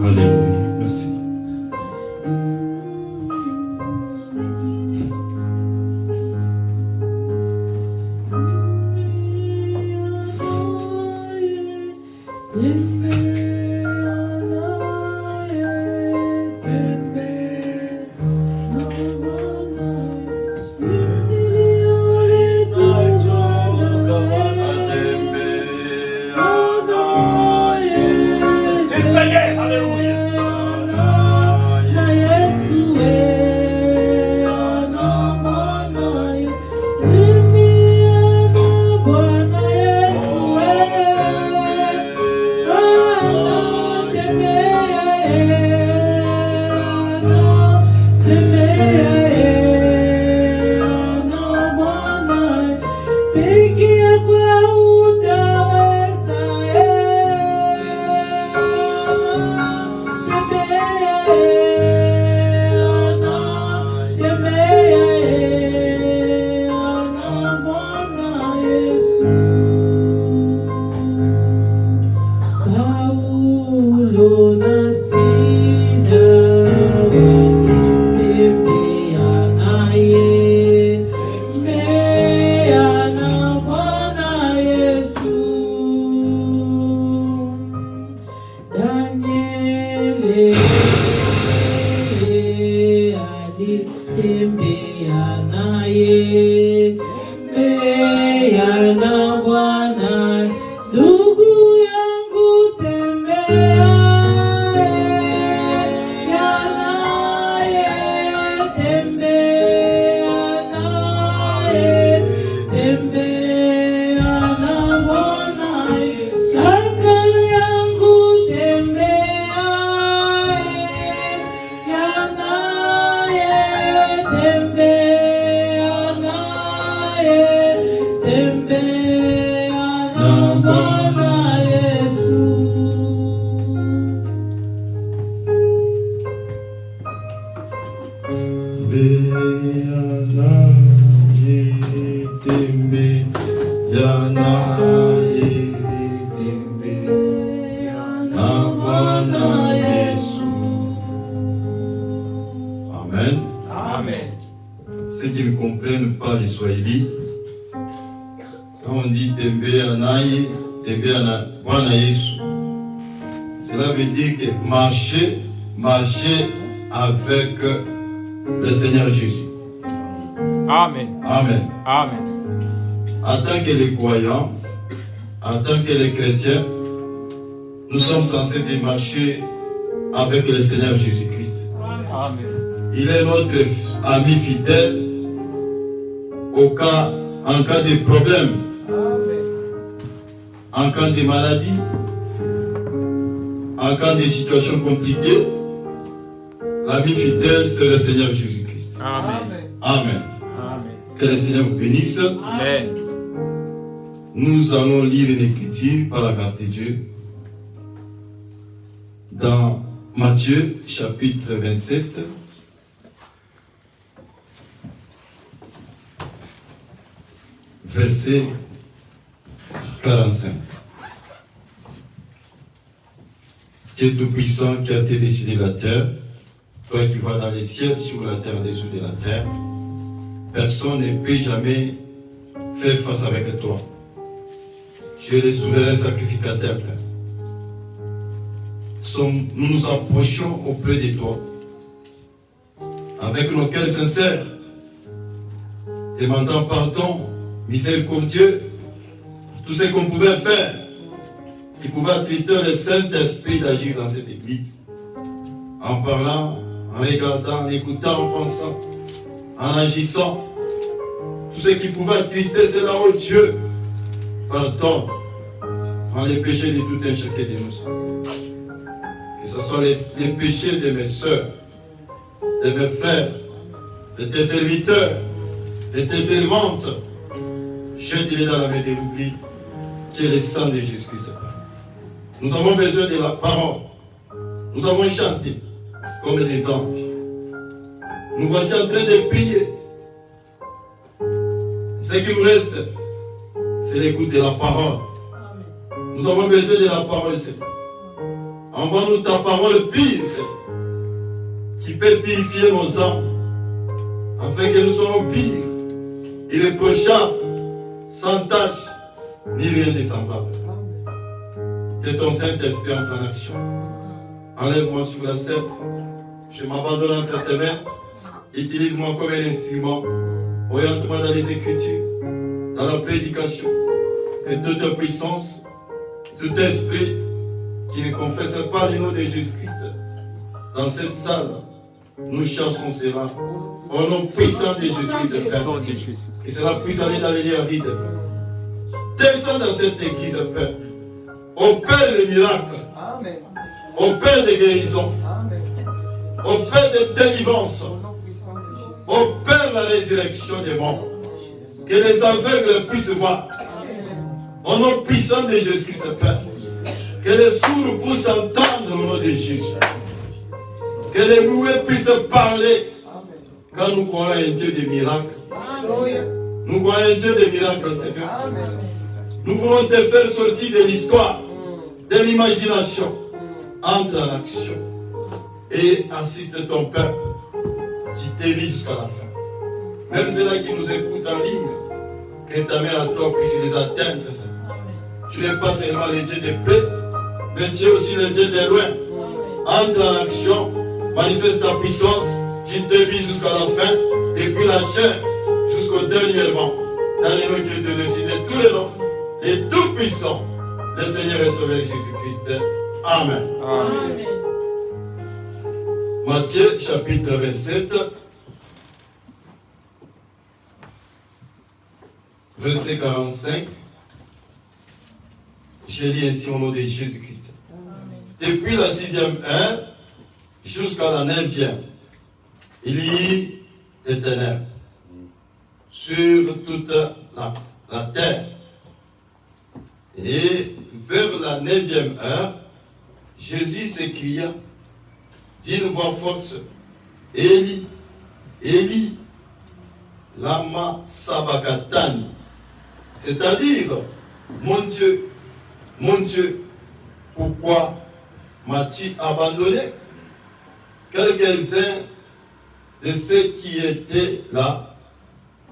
Alléluia. Merci. Marcher avec le Seigneur Jésus. Amen. Amen. Amen. En tant que les croyants, en tant que les chrétiens, nous sommes censés marcher avec le Seigneur Jésus-Christ. Amen. Il est notre ami fidèle en cas de problème, en cas de maladie, en cas de situation compliquée. L'ami fidèle, c'est le Seigneur Jésus-Christ. Amen. Amen. Amen. Que le Seigneur vous bénisse. Amen. Nous allons lire une écriture par la grâce de Dieu dans Matthieu chapitre 27. Verset 45. Dieu Tout-Puissant qui a décidé la terre, toi qui vas dans les ciels, sur la terre, dessous de la terre, personne ne peut jamais faire face avec toi. Tu es le souverain sacrificateur, Père. Nous nous approchons auprès de toi, avec nos cœurs sincères, demandant pardon, miséricordieux, pour tout ce qu'on pouvait faire, qui pouvait attrister le Saint-Esprit d'agir dans cette église, en parlant, en regardant, en écoutant, en pensant, en agissant. Tout ce qui pouvait attrister, c'est là où Dieu pardonne en les péchés de tout un chacun de nous. Que ce soit les péchés de mes soeurs, de mes frères, de tes serviteurs, de tes servantes. Jette-les dans la main de l'oubli, qui est le sang de Jésus-Christ. Nous avons besoin de la parole. Nous avons chanté comme des anges. Nous voici en train de prier. Ce qui nous reste, c'est l'écoute de la parole. Nous avons besoin de la parole, Seigneur. Envoie-nous ta parole pure, Seigneur, qui peut purifier nos âmes, afin que nous soyons purs, irréprochables, sans tache, ni rien de semblable. Que ton Saint-Esprit entre en action. Enlève-moi sur la scène. Je m'abandonne entre tes mains. Utilise-moi comme un instrument. Oriente-moi dans les Écritures, dans la prédication. Que toute puissance, tout esprit qui ne confesse pas le nom de Jésus-Christ dans cette salle, nous chassons cela. Au nom puissant de Jésus-Christ, Père. Que cela puisse aller dans les lieux arides. Descends dans cette église, Père. Opère les miracles. Opère des guérisons. Opère des délivrances. Opère la résurrection des morts. Que les aveugles puissent voir. Au nom puissant de Jésus-Christ, Père. Que les sourds puissent entendre au nom de Jésus. Que les muets puissent parler. Quand nous croyons un Dieu des miracles. Nous croyons un Dieu des miracles, Seigneur. Nous voulons te faire sortir de l'histoire, de l'imagination. Entre en action. Et assiste ton peuple qui t'élit jusqu'à la fin. Même ceux-là qui nous écoutent en ligne, que ta main à toi puisse les atteindre. Tu n'es pas seulement le Dieu de paix, mais tu es aussi le Dieu de loin. Entre en action, manifeste ta puissance, tu t'élis jusqu'à la fin, depuis la chair jusqu'au dernier moment. Dans les noms qui te décident, tous les noms, les tout-puissants, le Seigneur et Sauveur Jésus-Christ. Amen. Amen. Matthieu chapitre 27, verset 45. Je lis ainsi au nom de Jésus-Christ. Depuis la 6e heure jusqu'à la 9e, il y eut des ténèbres sur toute la terre. Et vers la 9e heure, Jésus s'écria d'une voix forte, Élie, Élie, lama sabachthani. C'est-à-dire, mon Dieu, pourquoi m'as-tu abandonné? Quelques-uns de ceux qui étaient là,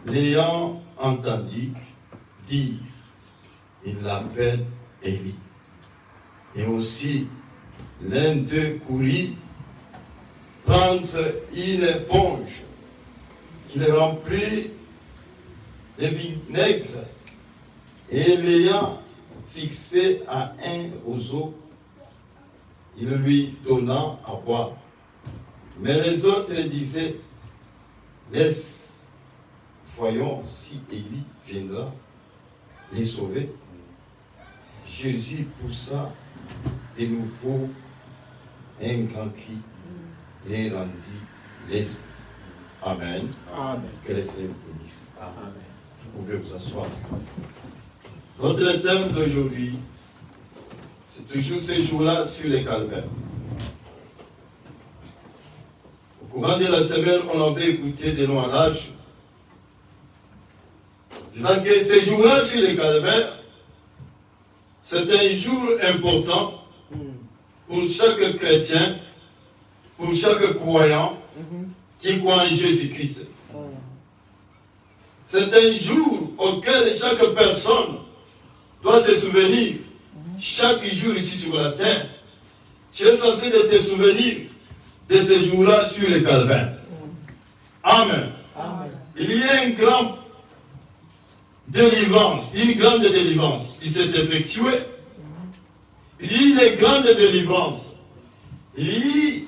l'ayant entendu, dire, il l'appelle Élie. Et aussi, l'un d'eux courut prendre une éponge qu'il remplit de vinaigre et l'ayant fixé à un roseau, il lui donna à boire. Mais les autres disaient, laisse, voyons si Élie viendra les sauver. Jésus poussa de nouveau un grand cri et rendit l'esprit. Amen. Amen. Que le Seigneur vous bénisse. Amen. Vous pouvez vous asseoir. Notre thème d'aujourd'hui, c'est toujours ces jours-là sur les calvaires. Au courant de la semaine, on avait écouté des longs à l'âge, disant que ces jours-là sur les calvaires, c'est un jour important pour chaque chrétien, pour chaque croyant qui croit en Jésus-Christ. C'est un jour auquel chaque personne doit se souvenir. Chaque jour ici sur la terre, tu es censé te souvenir de ces jours-là sur les calvaires. Amen. Amen. Il y a une grande délivrance qui s'est effectuée. Il y a une grande délivrance. Il y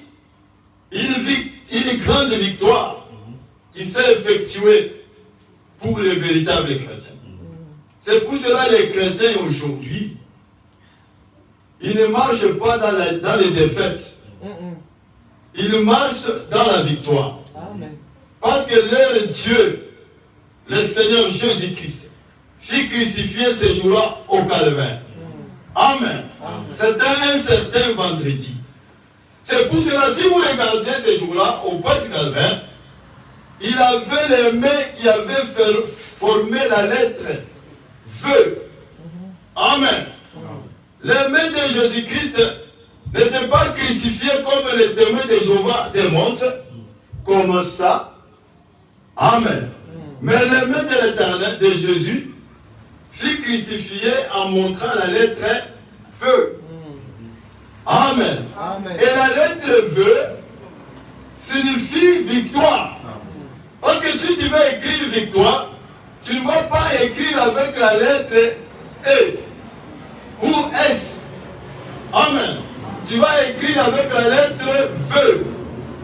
a une grande victoire qui s'est effectuée pour les véritables chrétiens. C'est pour cela que les chrétiens aujourd'hui, ils ne marchent pas dans les défaites. Ils marchent dans la victoire. Amen. Parce que leur Dieu, le Seigneur Jésus-Christ, fit crucifier ces jours-là au calvaire. Amen. C'était un certain vendredi. C'est pour cela, si vous regardez ces jours-là au pas du calvaire, il avait les mains qui avaient formé la lettre V. Amen. Les mains de Jésus-Christ n'était pas crucifié comme les témoins de Jéhovah démontrent, comme ça. Amen. Mais l'ennemi de l'Éternel, de Jésus, fut crucifié en montrant la lettre feu. Amen. Amen. Et la lettre V signifie victoire. Parce que si tu veux écrire victoire, tu ne vas pas écrire avec la lettre E ou S. Amen. Tu vas écrire avec la lettre V.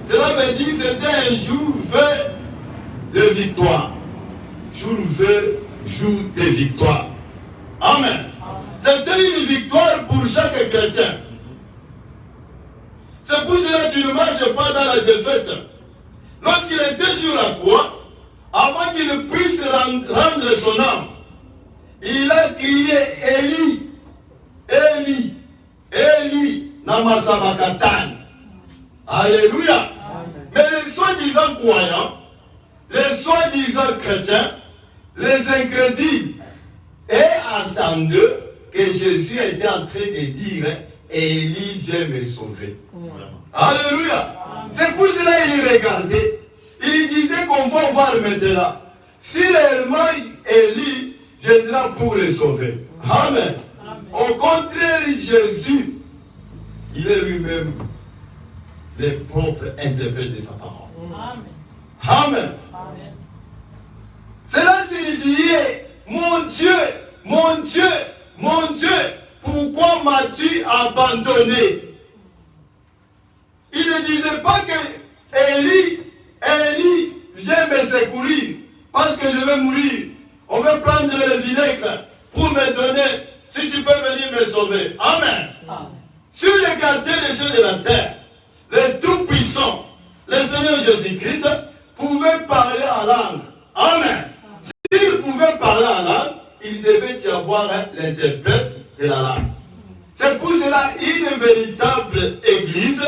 Cela veut dire que c'était un jour V de victoire. Jour V, jour de victoire. Amen. C'était une victoire pour chaque chrétien. C'est pour cela que tu ne marches pas dans la défaite. Lorsqu'il était sur la croix, avant qu'il puisse rendre son âme, il a crié Élie, Élie, Élie, Nama Sabakatan. Alléluia. Amen. Mais les soi-disant croyants, les soi-disant chrétiens, les incrédules, et entendent que Jésus était en train de dire Élie vient me sauver. Alléluia. C'est pour cela qu'il regardait. Il disait qu'on va voir maintenant si réellement Élie viendra pour les sauver. Amen. Au contraire, Jésus, il est lui-même le propre interprète de sa parole. Amen. Cela signifiait, mon Dieu, mon Dieu, mon Dieu, pourquoi m'as-tu abandonné? Il ne disait pas que Élie, viens me secourir parce que je vais mourir. On va prendre le vinaigre pour me donner, si tu peux venir me sauver. Amen. Sur les quartiers des cieux de la terre, le Tout-Puissant, le Seigneur Jésus-Christ, pouvait parler en langue. Amen. S'il pouvait parler en langue, il devait y avoir l'interprète de la langue. C'est pour cela une véritable église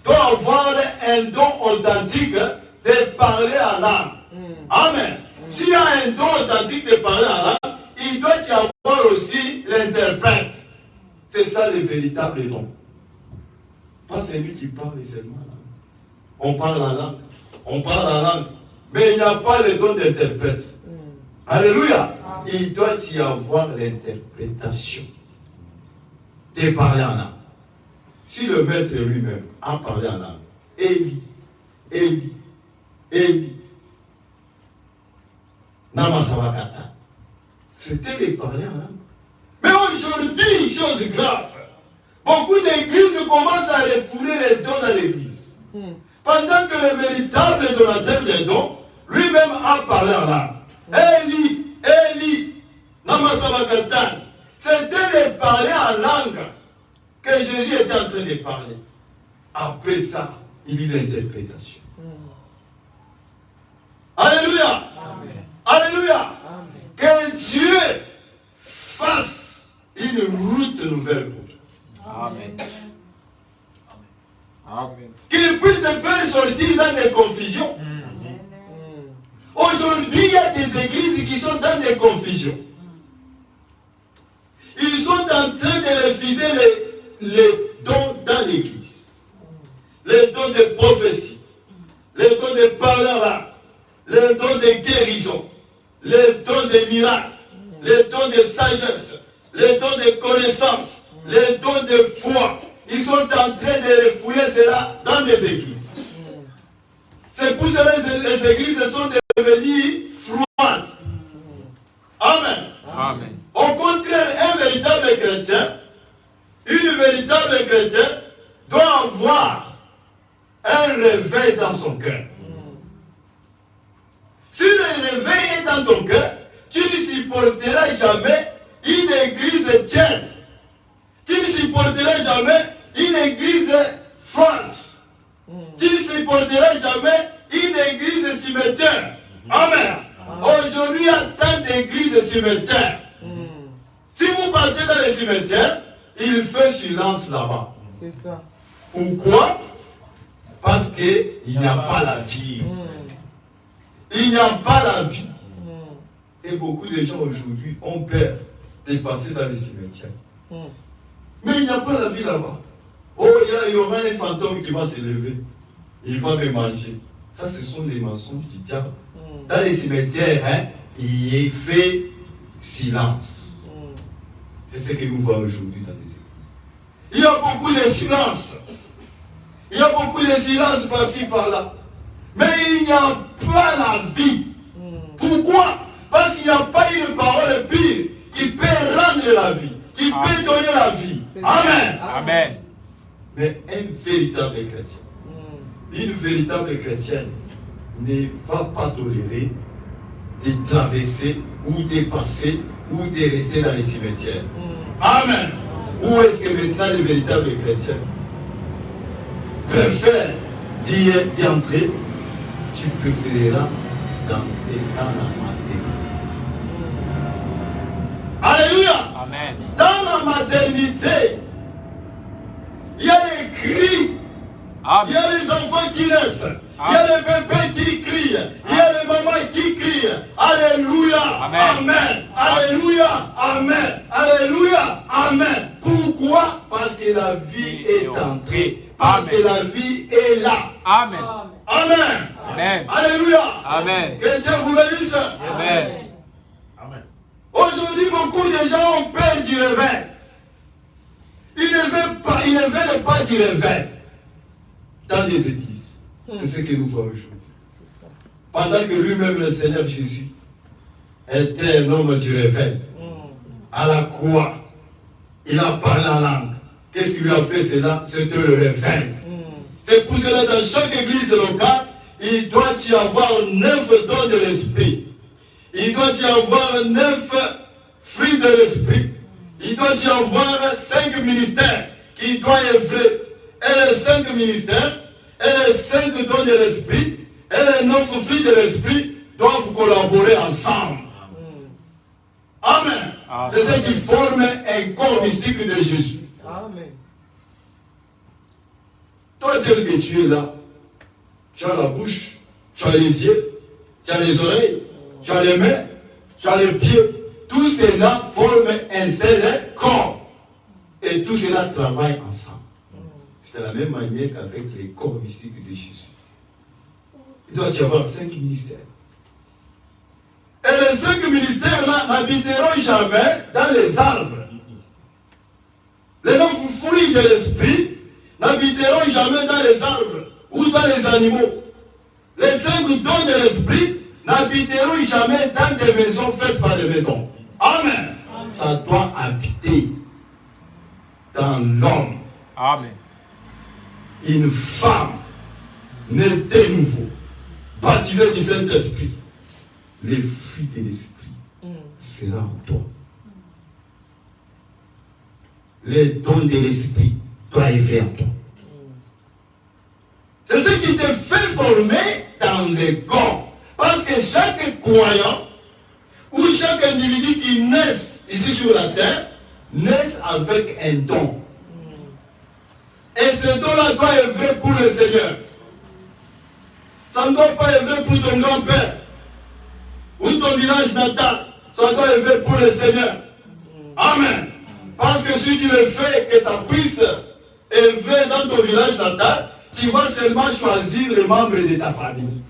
doit avoir un don authentique de parler en langue. Amen. S'il y a un don authentique de parler en langue, il doit y avoir aussi l'interprète. C'est ça le véritable don. Pas celui qui parle seulement la langue. On parle en langue. On parle en langue. Mais il n'y a pas le don d'interprète. Alléluia. Il doit y avoir l'interprétation de parler en langue. Si le maître lui-même a parlé en langue, Élie, Élie, Élie, Namasabakata, c'était de parler en langue. Mais aujourd'hui, chose grave, beaucoup d'églises commencent à refouler les dons dans l'église. Pendant que le véritable donateur des dons, lui-même a parlé en langue. Élie, Élie, Namasabakata, c'était de parler en langue que Jésus était en train de parler. Après ça, il y a l'interprétation. Alléluia. Amen. Alléluia. Amen. Que Dieu fasse une route nouvelle pour toi. Amen. Amen. Qu'il puisse te faire sortir dans des confusions. Aujourd'hui, il y a des églises qui sont dans des confusions. Ils sont en train de refuser les dons dans l'église. Les dons de prophétie, les dons de parler là, les dons de guérison, les dons de miracles, les dons de sagesse, les dons de connaissance, les dons de foi. Ils sont en train de refouler cela dans les églises. C'est pour cela que les églises sont devenues froides. Amen. Amen. Au contraire, un véritable chrétien, une véritable chrétienne doit avoir un réveil dans son cœur. Si le réveil est dans ton cœur, tu ne supporteras jamais une église tiède. Tu ne supporteras jamais une église froide. Tu ne supporteras jamais une église cimetière. Amen. Aujourd'hui, il y a tant d'églises cimetières. Si vous partez dans les cimetières, il fait silence là-bas. C'est ça. Pourquoi? Parce qu'il n'y a pas la vie. Il n'y a pas la vie. Et beaucoup de gens aujourd'hui ont peur de passer dans les cimetières. Mais il n'y a pas la vie là-bas. Oh, il il y aura un fantôme qui va se lever. Il va me manger. Ça, ce sont les mensonges du diable. Dans les cimetières, hein, il fait silence. C'est ce que nous voyons aujourd'hui dans les églises. Il y a beaucoup de silence. Il y a beaucoup de silence par-ci, par-là. Mais il n'y a pas la vie. Pourquoi? Parce qu'il n'y a pas une parole pure qui peut rendre la vie, qui peut donner la vie. Amen. Amen. Mais un véritable chrétien, une véritable chrétienne ne va pas tolérer de traverser ou de passer ou de rester dans les cimetières. Amen. Où est-ce que maintenant les véritables chrétiens préfèrent d'y entrer? Tu préféreras d'entrer dans la maternité. Alléluia. Amen. Dans la maternité, il y a les cris. Amen. Il y a les enfants qui naissent. Il y a les bébés qui crient. Il y a les mamans qui crient. Alléluia. Amen. Amen. Alléluia. Amen. Alléluia. Amen. Pourquoi? Parce que la vie est entrée. Parce que la vie est là. Amen. Amen. Amen. Alléluia. Amen. Que Dieu vous bénisse. Amen. Amen. Aujourd'hui, beaucoup de gens ont peur du réveil. Ils ne veulent pas du réveil dans les églises. C'est ce que nous voyons aujourd'hui. Pendant que lui-même, le Seigneur Jésus, était un homme du réveil. À la croix, il a parlé en langue. Qu'est-ce qui lui a fait cela? C'était le réveil. C'est pour cela dans chaque église locale, il doit y avoir 9 dons de l'esprit. Il doit y avoir 9 fruits de l'esprit. Il doit y avoir 5 ministères qui doivent œuvrer. Et les 5 ministères, et les 5 dons de l'esprit, et les 9 fruits de l'esprit doivent collaborer ensemble. Amen. C'est ce qui forme un corps mystique de Jésus. Amen. Toi, tel que tu es là, tu as la bouche, tu as les yeux, tu as les oreilles, tu as les mains, tu as les pieds. Tout cela forme un seul corps. Et tout cela travaille ensemble. C'est la même manière qu'avec les corps mystiques de Jésus. Il doit y avoir 5 ministères. Et les 5 ministères-là n'habiteront jamais dans les arbres. Les 9 fruits de l'esprit n'habiteront jamais dans les arbres ou dans les animaux. Les 5 dons de l'esprit n'habiteront jamais dans des maisons faites par les bétons. Amen. Ça doit habiter dans l'homme. Amen. Une femme née de nouveau, baptisée du Saint-Esprit. Les fruits de l'esprit seront en toi. Les dons de l'esprit doivent œuvrer en toi. C'est ce qui te fait former dans le corps. Parce que chaque croyant ou chaque individu qui naît ici sur la terre naît avec un don. Et ce don-là doit œuvrer pour le Seigneur. Ça ne doit pas œuvrer pour ton grand-père ou ton village natal. Ça doit œuvrer pour le Seigneur. Amen. Parce que si tu le fais, que ça puisse œuvrer dans ton village natal, tu vas seulement choisir les membres de ta famille.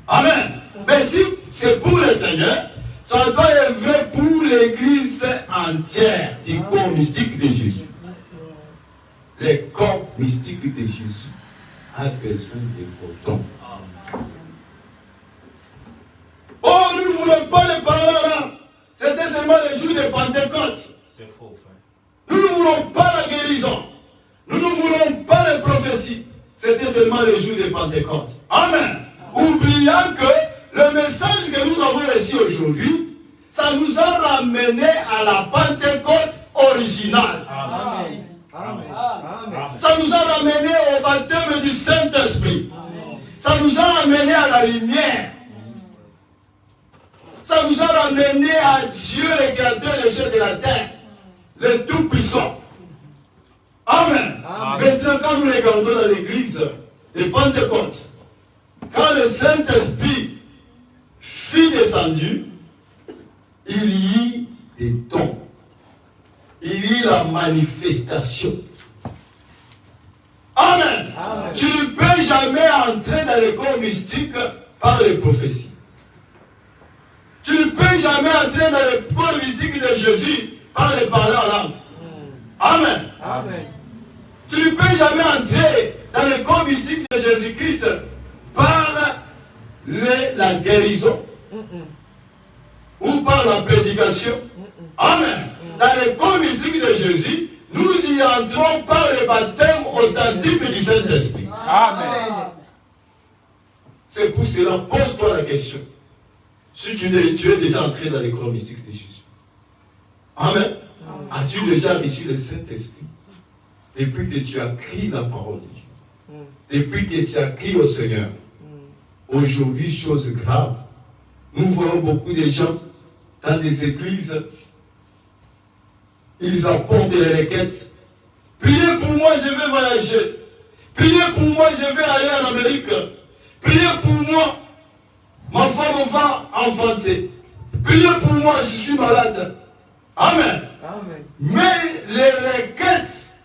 Amen. Mais si c'est pour le Seigneur, ça doit œuvrer pour l'église entière du corps mystique de Jésus. Le corps mystique de Jésus a besoin de vos dons. Oh, nous ne voulons pas les paroles là. C'était seulement le jour de Pentecôte. C'est faux, frère. Nous ne voulons pas la guérison. Nous ne voulons pas les prophéties. C'était seulement le jour de Pentecôte. Amen. Oubliant que le message que nous avons reçu aujourd'hui, ça nous a ramené à la Pentecôte originale. Amen. Amen. Amen. Ça nous a ramené au baptême du Saint-Esprit. Ça nous a ramené à la lumière. Ça nous a ramené à Dieu, le créateur des cieux et de la terre, le Tout-Puissant. Amen. Amen. Maintenant, quand nous regardons dans l'église de Pentecôte, quand le Saint-Esprit fut descendu, il y eut des dons. Il y eut la manifestation. Amen. Tu ne peux jamais entrer dans les corps mystiques par les prophéties. Tu ne peux jamais entrer dans les corps mystiques de Jésus par les paroles en langue. Amen. Amen. Tu ne peux jamais entrer dans les corps mystiques de Jésus-Christ par la guérison ou par la prédication. Amen. Dans les corps mystiques de Jésus, nous y entrons par le baptême authentique du Saint-Esprit. Amen. C'est pour cela, pose-toi la question. Si tu es déjà entré dans les corps mystiques de Jésus. Amen. As-tu déjà reçu le Saint-Esprit depuis que tu as crié la parole de Dieu? Depuis que tu as crié au Seigneur? Aujourd'hui, chose grave. Nous voyons beaucoup de gens dans des églises. Ils apportent des requêtes. Priez pour moi, je vais voyager. Priez pour moi, je vais aller en Amérique. Priez pour moi, ma femme va enfanter. Priez pour moi, je suis malade. Amen. Amen. Mais les requêtes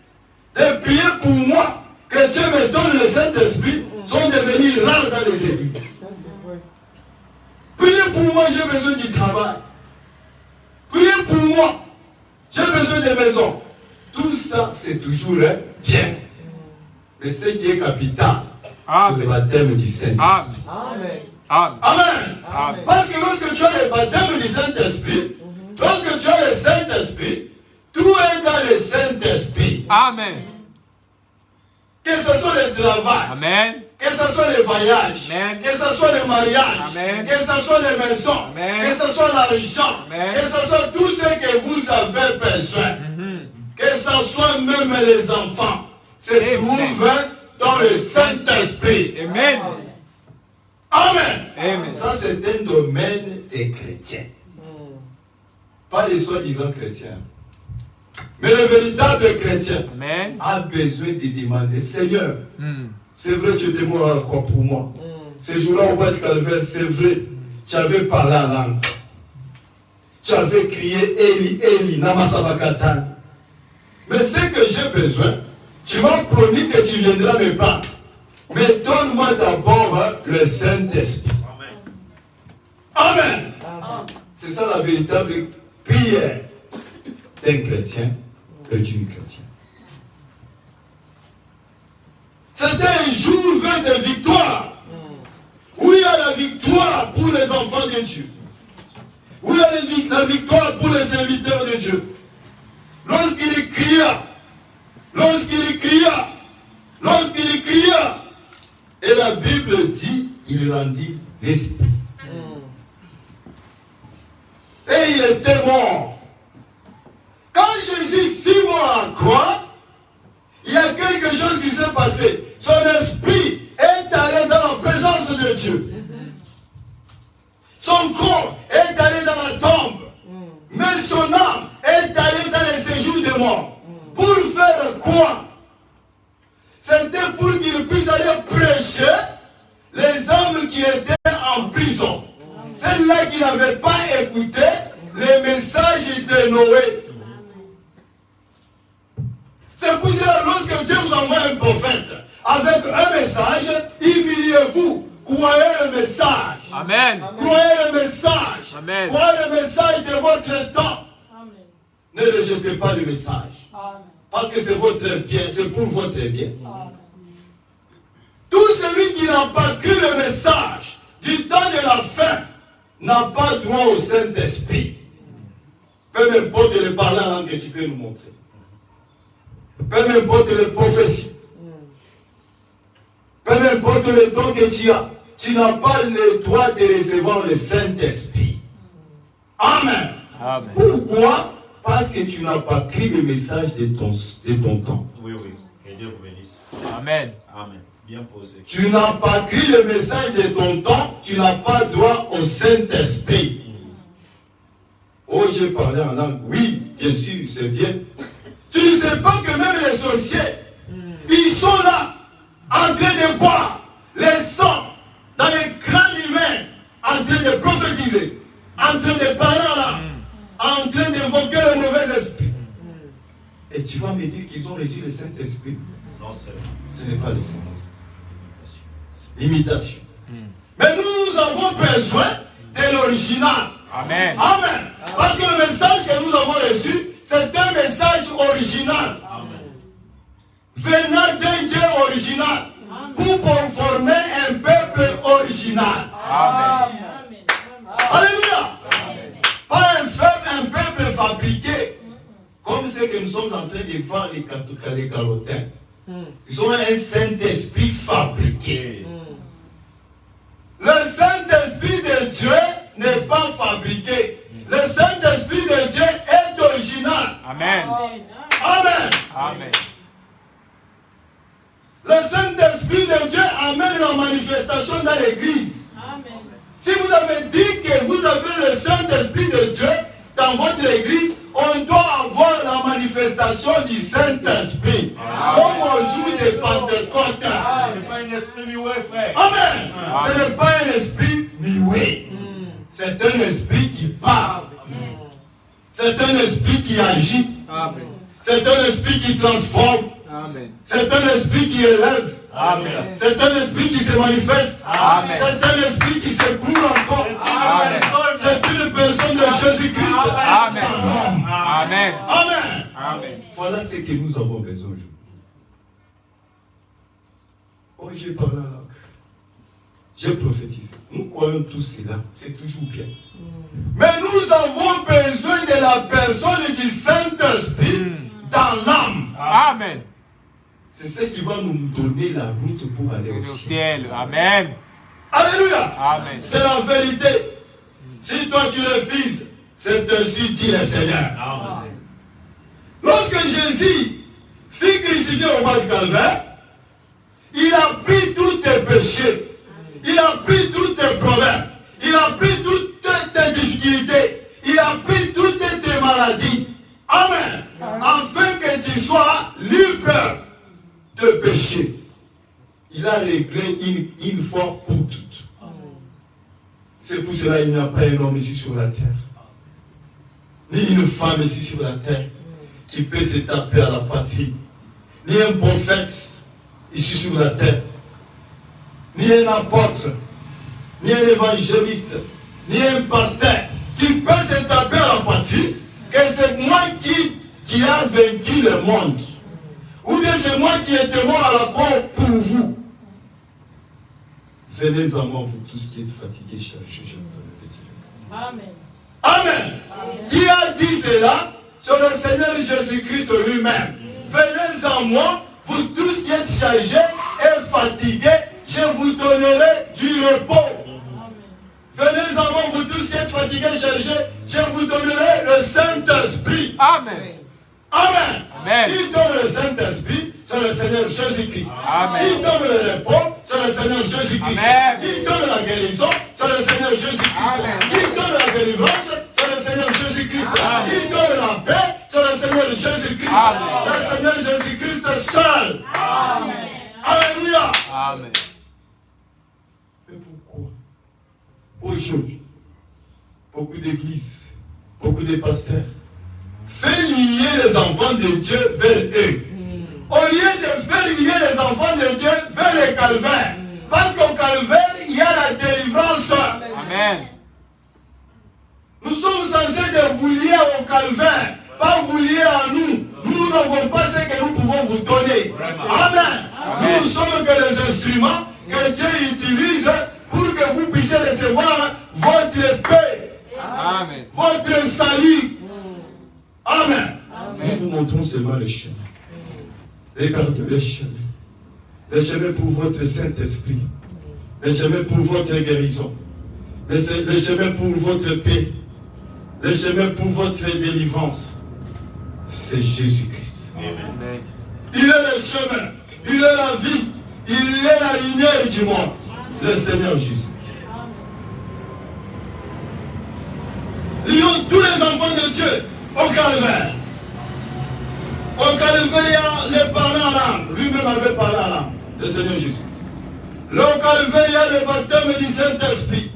de prier pour moi, que Dieu me donne le Saint-Esprit, sont devenues rares dans les églises. Ça, c'est vrai. Priez pour moi, j'ai besoin du travail. Priez pour moi, j'ai besoin de maison. Tout ça, c'est toujours bien. Mais ce qui est capital, c'est le baptême du Saint-Esprit. Amen. Amen. Amen. Amen. Parce que lorsque tu as le baptême du Saint-Esprit, lorsque tu as le Saint-Esprit, tout est dans le Saint-Esprit. Amen. Que ce soit le travail, Amen. que ce soit les voyages, Amen. que ce soit les mariages, Amen. que ce soit les maisons, Amen. que ce soit l'argent, Amen. que ce soit tout ce que vous avez besoin, que ce soit même les enfants, se Amen. trouve dans le Saint-Esprit. Amen. Amen. Amen. Ça, c'est un domaine des chrétiens. Pas les soi-disant chrétiens. Mais le véritable chrétien Amen. a besoin de demander, Seigneur, c'est vrai, tu demandes quoi pour moi? Ces jours-là au bas du calvaire, c'est vrai, tu avais parlé en langue. Tu avais crié Eli, Eli, Namasabakatan. Mais ce que j'ai besoin, tu m'as promis que tu viendras me prendre. Mais donne-moi d'abord le Saint-Esprit. Amen. Amen. C'est ça la véritable prière d'un chrétien et d'une chrétienne. C'était un jour vain de victoire. Où il y a la victoire pour les enfants de Dieu. Où il y a la victoire pour les serviteurs de Dieu. Lorsqu'il cria, et la Bible dit, il rendit l'esprit. Et il était mort. Quand Jésus fut mort à croix, il y a quelque chose qui s'est passé. Son esprit est allé dans la présence de Dieu. Son corps est allé dans la tombe. Mais son âme est allée dans les séjours des morts. Pour faire quoi? C'était pour qu'il puisse aller prêcher les âmes qui étaient en prison. Celles-là qui n'avaient pas écouté les messages de Noé. C'est pour cela lorsque Dieu vous envoie un prophète avec un message, humiliez-vous, croyez le message. Amen. Croyez le message. Amen. Croyez le message de votre temps. Amen. Ne rejetez pas le message. Amen. Parce que c'est votre bien, c'est pour votre bien. Amen. Tout celui qui n'a pas cru le message du temps de la fin n'a pas droit au Saint-Esprit. Peu m'importe le parler en langue que tu peux nous montrer. Peu m'importe les prophéties. Peu m'importe le don que tu as. Tu n'as pas le droit de recevoir le Saint-Esprit. Amen. Amen. Pourquoi? Parce que tu n'as pas cru le message de ton temps. Oui, oui. Que Dieu vous bénisse. Amen. Amen. Bien posé. Tu n'as pas cru le message de ton temps, tu n'as pas droit au Saint-Esprit. Oh, j'ai parlé en langue. Oui, bien sûr, c'est bien. Tu ne sais pas que même les sorciers, ils sont là, en train de boire les sangs dans les crânes humains, en train de prophétiser, en train de parler là, en train d'invoquer le mauvais esprit. Et tu vas me dire qu'ils ont reçu le Saint-Esprit. Non, c'est Ce n'est pas le Saint-Esprit. C'est l'imitation. Mais nous avons besoin de l'original. Amen. Amen. Parce que le message que nous avons reçu, c'est un message original. Venant d'un Dieu original. Pour former un peuple original. Amen. Alléluia. Pas un peuple fabriqué. Comme ce que nous sommes en train de voir les Galatiens. Ils ont un Saint-Esprit fabriqué. Le Saint-Esprit de Dieu n'est pas fabriqué. Le Saint-Esprit de Dieu est original. Amen. Amen. Amen. Le Saint-Esprit de Dieu amène la manifestation dans l'église. Si vous avez dit que vous avez le Saint-Esprit de Dieu dans votre église, on doit avoir la manifestation du Saint-Esprit. Comme au jour de Pentecôte. Ce n'est pas un esprit muet, frère. Amen. Ce n'est pas un esprit muet. C'est un esprit qui parle. C'est un esprit qui agit. Amen. C'est un esprit qui transforme. Amen. C'est un esprit qui élève. Amen. C'est un esprit qui se manifeste. Amen. C'est un esprit qui se coule encore. Amen. C'est une personne de Jésus-Christ. Amen. dans l'homme. Amen. Amen. Amen. Voilà ce que nous avons besoin aujourd'hui. Oh, j'ai parlé en langue. J'ai prophétisé. Nous croyons tous cela. C'est toujours bien. Mais nous avons besoin de la personne du Saint-Esprit dans l'âme. Amen. C'est ce qui va nous donner la route pour aller au Au ciel. ciel. Amen. Alléluia. Amen. C'est la vérité. Si toi tu refuses, c'est ainsi dit le Seigneur. Amen. Lorsque Jésus fut crucifié au bas du calvaire, il a pris tous tes péchés. Il a pris tous tes problèmes. Il a pris toutes tes difficultés. Il a pris toutes tes maladies. Amen. Afin que tu sois libre de péché. Il a réglé une fois pour toutes. C'est pour cela qu'il n'y a pas un homme ici sur la terre, ni une femme ici sur la terre, qui peut se taper à la patrie, ni un prophète ici sur la terre, ni un apôtre, ni un évangéliste, ni un pasteur, qui peut se taper à la patrie, que c'est moi qui a vaincu le monde. Ou bien c'est moi qui étais mort à la croix pour vous. Venez à moi, vous tous qui êtes fatigués, chargés, je vous donne le dieu. Amen. Amen. Qui a dit cela? C'est le Seigneur Jésus-Christ lui-même. Venez à moi, vous tous qui êtes chargés et fatigués, je vous donnerai du repos. Venez à moi, vous tous qui êtes fatigués et chargés, je vous donnerai le Saint-Esprit. Amen. Amen. Amen. Qui donne le Saint-Esprit? C'est le Seigneur Jésus-Christ. Amen. Qui donne le repos? C'est le Seigneur Jésus-Christ. Amen. Qui donne la guérison? C'est le Seigneur Jésus-Christ. Amen. Qui donne la délivrance? C'est le Seigneur Jésus-Christ. Amen. Qui donne la paix? C'est le Seigneur Jésus-Christ. Amen. Le Seigneur Jésus-Christ seul. Amen. Alléluia. Amen. Mais pourquoi aujourd'hui, beaucoup d'églises, beaucoup de pasteurs fait lier les enfants de Dieu vers eux. Au lieu de faire lier les enfants de Dieu vers le calvaire. Parce qu'au calvaire, il y a la délivrance. Amen. Nous sommes censés de vous lier au calvaire, pas vous lier à nous. Nous n'avons pas ce que nous pouvons vous donner. Amen. Amen. Nous ne sommes que les instruments que Dieu utilise pour que vous puissiez recevoir votre paix, Amen. votre salut. Amen. Amen. Nous vous montrons seulement le chemin. Regardez le chemin. Le chemin pour votre Saint-Esprit. Le chemin pour votre guérison. Le chemin pour votre paix. Le chemin pour votre délivrance. C'est Jésus-Christ. Amen. Il est le chemin. Il est la vie. Il est la lumière du monde. Le Seigneur Jésus. Lions tous les enfants de Dieu au calvaire. Au calvaire, il y a les parler en langue. Lui-même avait parlé en langue. Le Seigneur Jésus. Au calvaire, il y a le baptême du Saint-Esprit.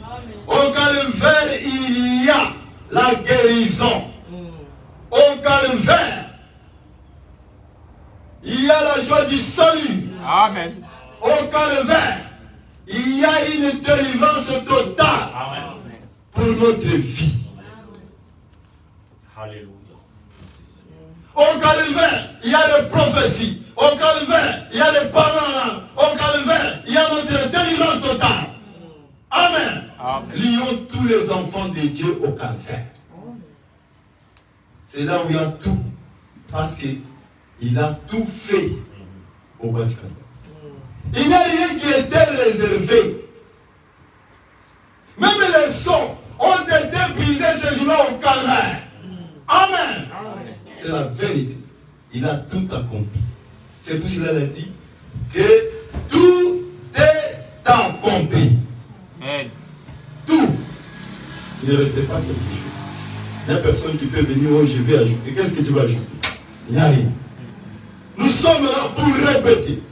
Au calvaire, il y a la guérison. Au calvaire, il y a la joie du salut. Amen. Au calvaire, il y a une délivrance totale pour notre vie. Alléluia. Au calvaire, il y a les prophéties. Au calvaire, il y a les paroles. Au calvaire, il y a notre délivrance totale. Amen. Amen. Lions tous les enfants de Dieu au calvaire. C'est là où il y a tout. Parce qu'il a tout fait au bas du calvaire. Il n'y a rien qui était réservé. Même les sons ont été brisés ce jour-là au calvaire. Amen. C'est la vérité. Il a tout accompli. C'est pour cela qu'il a dit que tout est accompli. Amen. Tout. Il ne restait pas quelque chose. Il n'y a personne qui peut venir, oh, je vais ajouter. Qu'est-ce que tu vas ajouter? Il n'y a rien. Nous sommes là pour répéter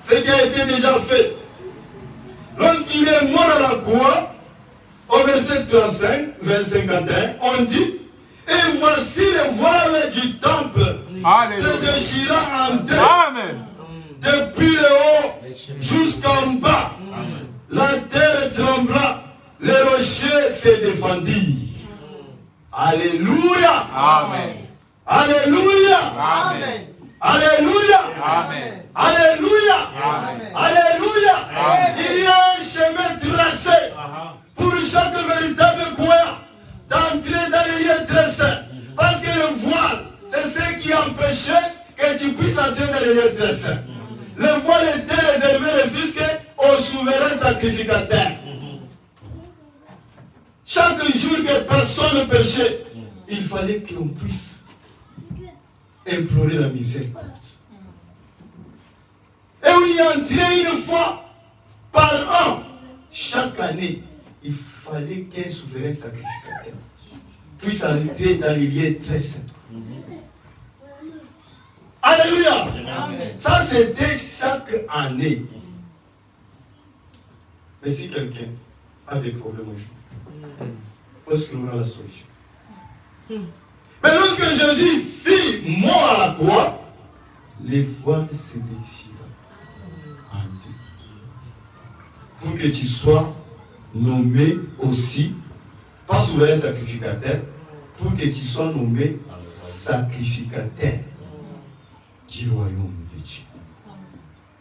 ce qui a été déjà fait. Lorsqu'il est mort à la croix, au verset 35, verset 51, on dit, et voici le voile du temple se déchira en deux. Amen. Depuis le haut jusqu'en bas. Amen. La terre trembla, les rochers se défendirent. Alléluia. Amen. Alléluia. Amen. Alléluia. Amen. Alléluia. Amen. Alléluia. Amen. Il y a un chemin tracé pour chaque véritable croyant d'entrer dans les lieux très saints. Parce que le voile, c'est ce qui empêchait que tu puisses entrer dans les lieux très saints. Le voile était réservé, refusqué au souverain sacrificateur. Chaque jour que personne péchait, il fallait qu'on puisse implorer la miséricorde. Et on y entrait une fois par an. Chaque année, il fallait qu'un souverain sacrificateur puisse entrer dans les lieux très saints. Alléluia. Amen. Ça, c'était chaque année. Mais si quelqu'un a des problèmes aujourd'hui, où est-ce qu'il aura la solution? Mais lorsque Jésus fit mort à la croix, les voiles se déchirent en deux. Pour que tu sois nommé aussi, pas souverain sacrificateur, pour que tu sois nommé sacrificateur du royaume de Dieu.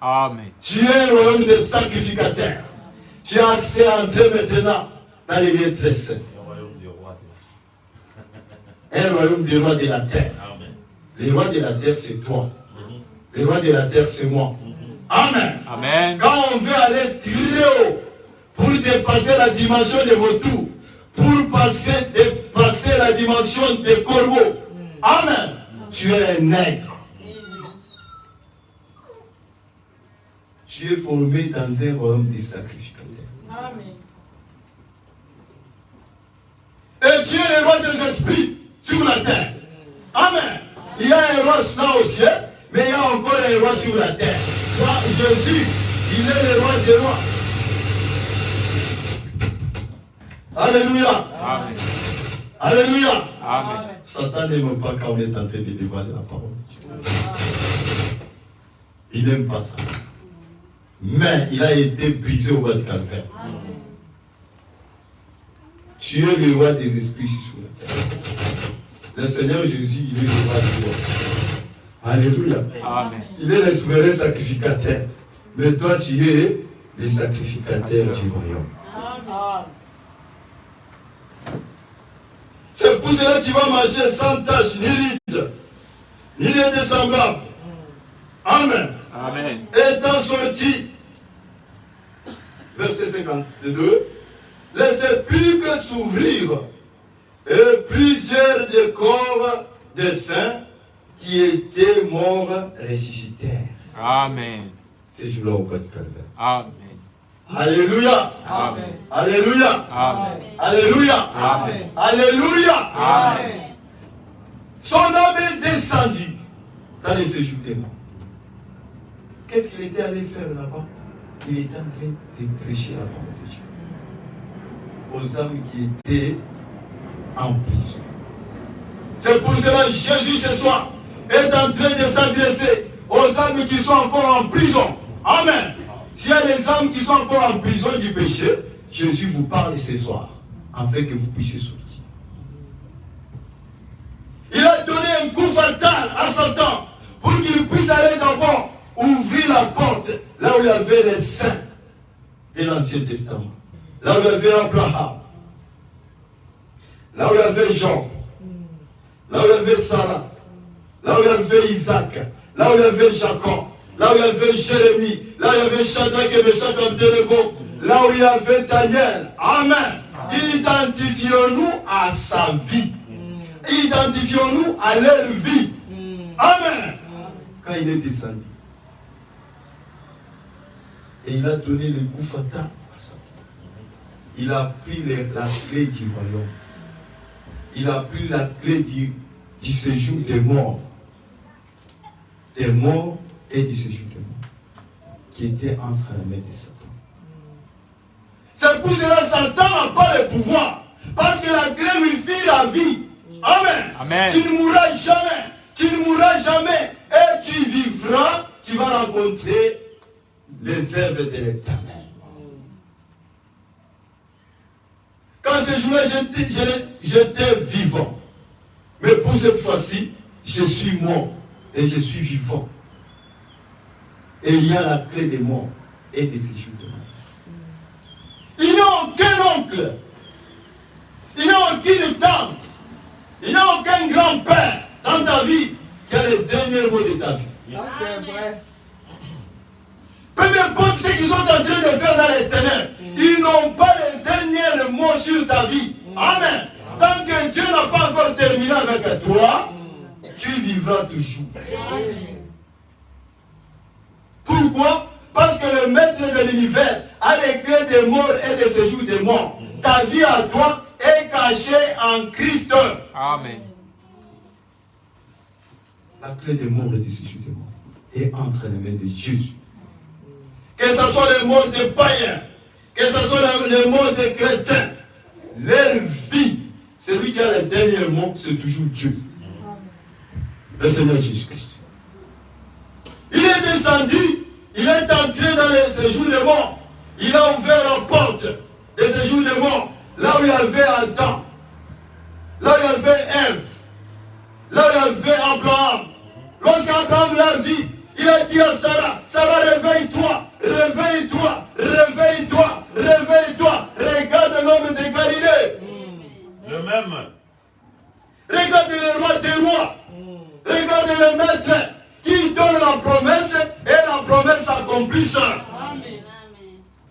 Amen. Tu es un royaume de sacrificateurs. Tu as accès à entrer maintenant dans les lieux très saints. Un royaume des rois de la terre. Les rois de la terre, c'est toi. Les rois de la terre, c'est moi. Amen. Amen. Quand on veut aller très haut, pour dépasser la dimension de vautours, pour dépasser la dimension des corbeaux. Amen. Tu es un nègre. Tu es formé dans un royaume des sacrificateurs. Amen. Et tu es le roi des esprits sur la terre. Amen. Il y a un roi là au ciel, mais il y a encore un roi sur la terre. Toi, Jésus, il est le roi des rois. Alléluia. Amen. Alléluia. Amen. Satan n'aime pas quand on est en train de dévoiler la parole de Dieu. Il n'aime pas ça. Mais il a été brisé au bas du calvaire. Tu es le roi des esprits sur la terre. Le Seigneur Jésus, il est le roi des rois. Alléluia. Amen. Il est le souverain sacrificateur. Mais toi, tu es le sacrificateur du royaume. C'est pour cela que tu vas marcher sans tache, ni ride, ni rien de semblable. Amen. Amen. Étant sorti, verset 52, les sépulcres s'ouvrirent et plusieurs des corps des saints qui étaient morts ressuscitèrent. Amen. Ces jours-là au bas du calvaire. Amen. Alléluia. Amen. Alléluia. Amen. Alléluia. Amen. Alléluia. Amen. Son âme est descendue dans les séjours des morts. Qu'est-ce qu'il était allé faire là-bas? Il était en train de prêcher la parole de Dieu aux âmes qui étaient en prison. C'est pour cela que Jésus ce soir, est en train de s'adresser aux âmes qui sont encore en prison. Amen. S'il y a des âmes qui sont encore en prison du péché, Jésus vous parle ce soir, afin que vous puissiez sortir. Il a donné un coup fatal à Satan pour qu'il puisse aller d'abord ouvrir la porte là où il y avait les saints de l'Ancien Testament. Là où il y avait Abraham. Là où il y avait Jean. Là où il y avait Sarah. Là où il y avait Isaac. Là où il y avait Jacob. Là où il y avait Jérémie. Là où il y avait Shadrach et Meshach et Abednego. Là où il y avait Daniel. Amen. Identifions-nous à sa vie. Identifions-nous à leur vie. Amen. Quand il est descendu. Et il a donné le coup fatal à Satan. Il a pris la clé du royaume. Il a pris la clé du séjour des morts. Des morts et du séjour des morts. Qui était entre les mains de Satan. C'est pour cela que Satan n'a pas le pouvoir. Parce que la clé lui fit la vie. Amen. Amen. Tu ne mourras jamais. Tu ne mourras jamais. Et tu vivras. Tu vas rencontrer les œuvres de l'Éternel. Quand ce jour-là, j'étais vivant. Mais pour cette fois-ci, je suis mort. Et je suis vivant. Et il y a la clé des morts et des séjours de mort. Il n'y a aucun oncle. Il n'y a aucune tante. Il n'y a aucun grand-père dans ta vie qui a le dernier mot de ta vie. Ça, c'est vrai. Peu importe ce qu'ils sont en train de faire dans les ténèbres, ils n'ont pas le dernier mot sur ta vie. Amen. Tant que Dieu n'a pas encore terminé avec toi, tu vivras toujours. Pourquoi? Parce que le maître de l'univers a les clés des morts et des séjours des morts. Ta vie à toi est cachée en Christ. Amen. La clé des morts et des séjours des morts est entre les mains de Jésus. Que ce soit les morts des païens, que ce soit les morts des chrétiens, leur vie, celui qui a le dernier mot, c'est toujours Dieu. Le Seigneur Jésus-Christ. Il est descendu, il est entré dans les séjours des morts. Il a ouvert la porte des séjours des morts, là où il y avait Adam, là où il y avait Ève, là où il y avait Abraham. Lorsqu'Abraham l'a vu, il a dit à Sarah, Sarah, réveille-toi, réveille-toi, réveille-toi, réveille-toi. Regarde l'homme de Galilée. Le même. Regarde le roi des rois. Regarde le maître qui donne la promesse et la promesse s'accomplisse. Amen.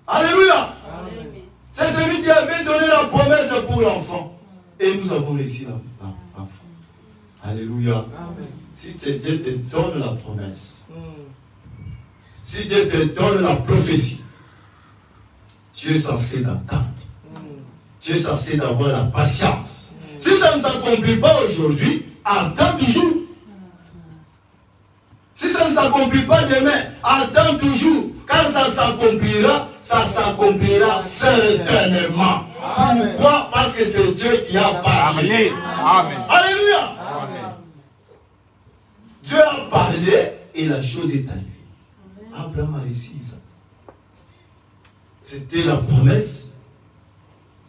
Alléluia. Amen. C'est celui qui avait donné la promesse pour l'enfant. Et nous avons réussi l'enfant. Alléluia. Amen. Si Dieu te donne la promesse, si Dieu te donne la prophétie, tu es censé d'attendre. Tu es censé d'avoir la patience. Si ça ne s'accomplit pas aujourd'hui, attends toujours. Si ça ne s'accomplit pas demain, attends toujours. Quand ça s'accomplira certainement. Amen. Pourquoi? Parce que c'est Dieu qui a parlé. Amen. Alléluia. Amen. Dieu a parlé et la chose est arrivée. Abraham a réussi ça. C'était la promesse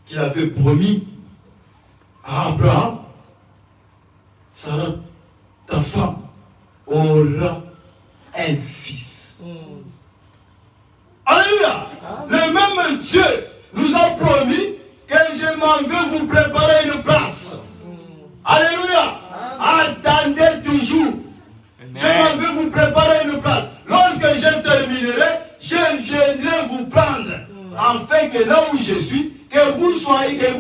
qu'il avait promis à Abraham. Sarah, ta femme, aura un fils. Alléluia. Le même Dieu nous a promis que je m'en vais vous préparer une place. Alléluia. Attendez toujours. Je m'en vais vous préparer une place. Lorsque je terminerai, je viendrai vous prendre. Afin que là où je suis, que vous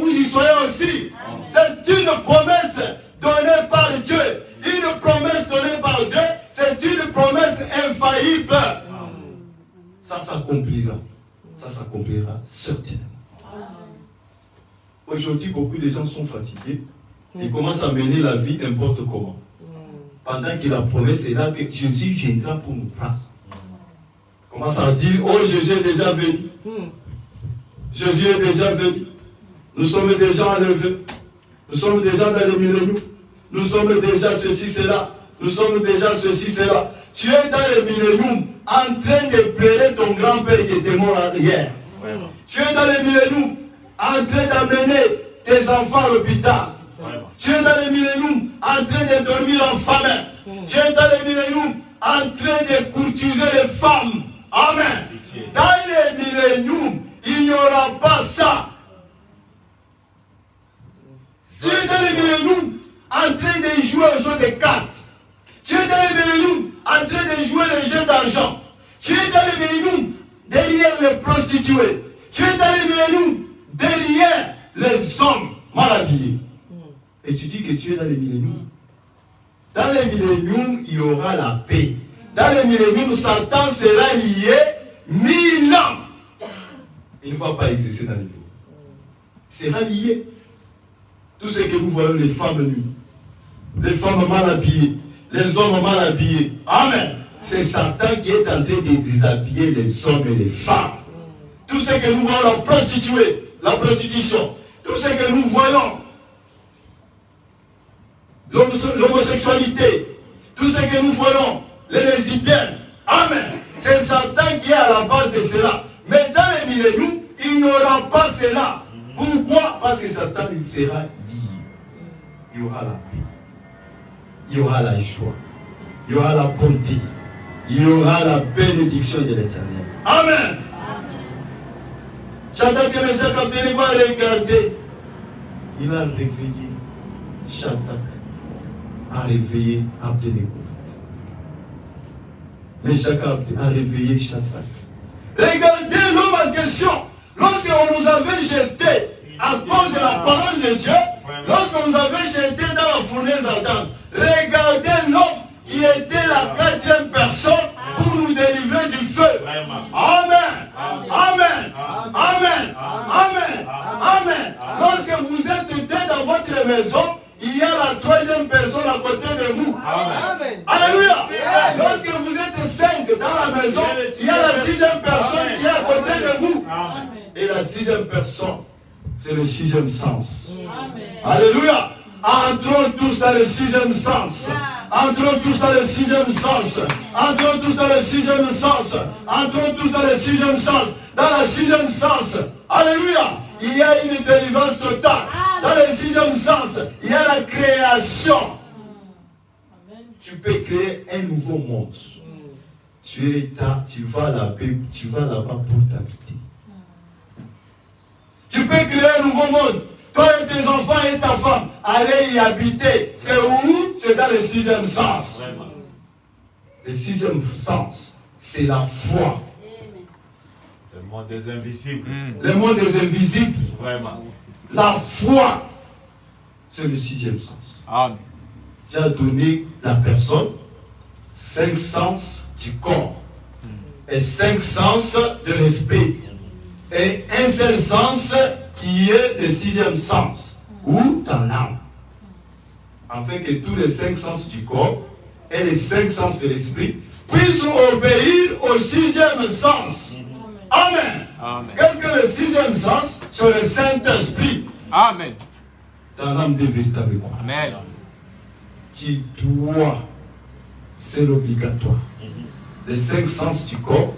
y soyez aussi. C'est une promesse donnée par Dieu. Une promesse donnée par Dieu, c'est une promesse infaillible. Ça s'accomplira. Ça s'accomplira certainement. Aujourd'hui, beaucoup de gens sont fatigués. Ils commencent à mener la vie n'importe comment. Pendant que la promesse est là, que Jésus viendra pour nous prendre. Commence à dire, oh Jésus est déjà venu. Jésus est déjà venu. Nous sommes déjà enlevés. Nous sommes déjà dans le millénaire. Nous sommes déjà ceci, cela. nous sommes déjà ceci, cela. Tu es dans le millénium en train de pleurer ton grand-père qui était mort hier. Tu es dans le millénium en train d'amener tes enfants à l'hôpital. Tu es dans le millénium en train de dormir en famille. Tu es dans le millénium en train de courtiser les femmes. Amen. Dans le millénium, il n'y aura pas ça. Tu es dans le millénium en train de jouer au jeu de cartes. Tu es dans le millénium en train de jouer le jeu d'argent. Tu es dans le millénium derrière les prostituées. Tu es dans le millénium derrière les hommes mal habillés. Et tu dis que tu es dans le millénium. Dans le millénium, il y aura la paix. Dans le millénium, Satan sera lié 1000 ans. Il ne va pas exercer dans le millénium. Il sera lié. Tout ce que nous voyons, les femmes nues, les femmes mal habillées, les hommes mal habillés. Amen. C'est Satan qui est en train de déshabiller les hommes et les femmes. Tout ce que nous voyons, la prostituée, la prostitution, tout ce que nous voyons, l'homosexualité, tout ce que nous voyons, les lesbiennes. Amen. C'est Satan qui est à la base de cela. Mais dans les milléniums, il n'y aura pas cela. Pourquoi? Parce que Satan, il sera lié. Il y aura la paix. Il y aura la joie. Il y aura la bonté. Il y aura la bénédiction de l'Éternel. Amen. Shadrach et Meshach va regarder. Il a réveillé Shadrach, a réveillé Abednego. Meshach a réveillé Shadrach. Regardez l'homme en question. Lorsqu'on nous avait jetés à cause de la parole de Dieu, lorsqu'on nous avait jetés dans la fournaise ardente, regardez l'homme qui était la 4e personne pour nous délivrer du feu. Amen. Amen. Amen. Amen. Amen. Lorsque vous êtes dans votre maison, il y a la 3e personne à côté de vous. Amen. Alléluia. Lorsque vous êtes 5 dans la maison, il y a la 6e personne qui est à côté de vous. Et la 6e personne, c'est le 6e sens. Alléluia. Entrons tous dans le 6e sens. Entrons tous dans le 6e sens. Entrons tous dans le 6e sens. Entrons tous dans le 6e sens. Dans le 6e sens. Alléluia. Il y a une délivrance totale. Dans le 6e sens, il y a la création. Tu peux créer un nouveau monde. Tu vas là-bas pour t'habiter. Tu peux créer un nouveau monde. Toi et tes enfants et ta femme, allez y habiter. C'est où? C'est dans le 6e sens. Le 6e sens, c'est la foi. Le monde des invisibles. Le monde des invisibles. Vraiment. La foi, c'est le 6e sens. Amen. Tu as donné la personne 5 sens du corps et 5 sens de l'esprit et un seul sens qui est le 6e sens ou dans l'âme, afin que tous les 5 sens du corps et les 5 sens de l'esprit puissent obéir au 6e sens. Amen. Amen. Qu'est-ce que le 6e sens? C'est le Saint-Esprit. Amen. Dans l'âme des véritables croix. Amen. Tu dois, c'est l'obligatoire. Les 5 sens du corps,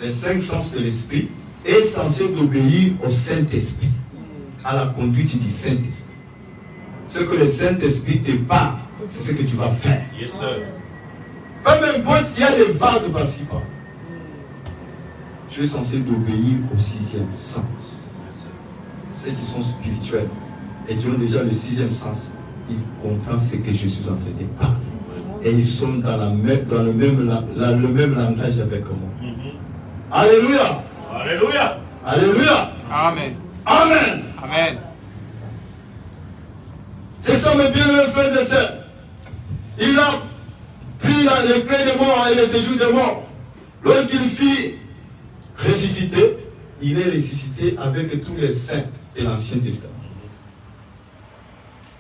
les 5 sens de l'esprit est censé d'obéir au Saint-Esprit, à la conduite du Saint-Esprit. Ce que le Saint-Esprit te parle, c'est ce que tu vas faire. Yes, sir. Peu importe qu'il y a des vagues par-ci par-là. Tu es censé d'obéir au 6e sens. Ceux qui sont spirituels et qui ont déjà le 6e sens, ils comprennent ce que je suis en train de parler. Et ils sont dans le même langage avec moi. Alléluia. Alléluia. Alléluia. Amen. Amen. Amen. C'est ça mes bien-aimés frères et sœurs. Il a pris les clés de mort et les séjours de mort. Lorsqu'il fit ressusciter, il est ressuscité avec tous les saints de l'Ancien Testament.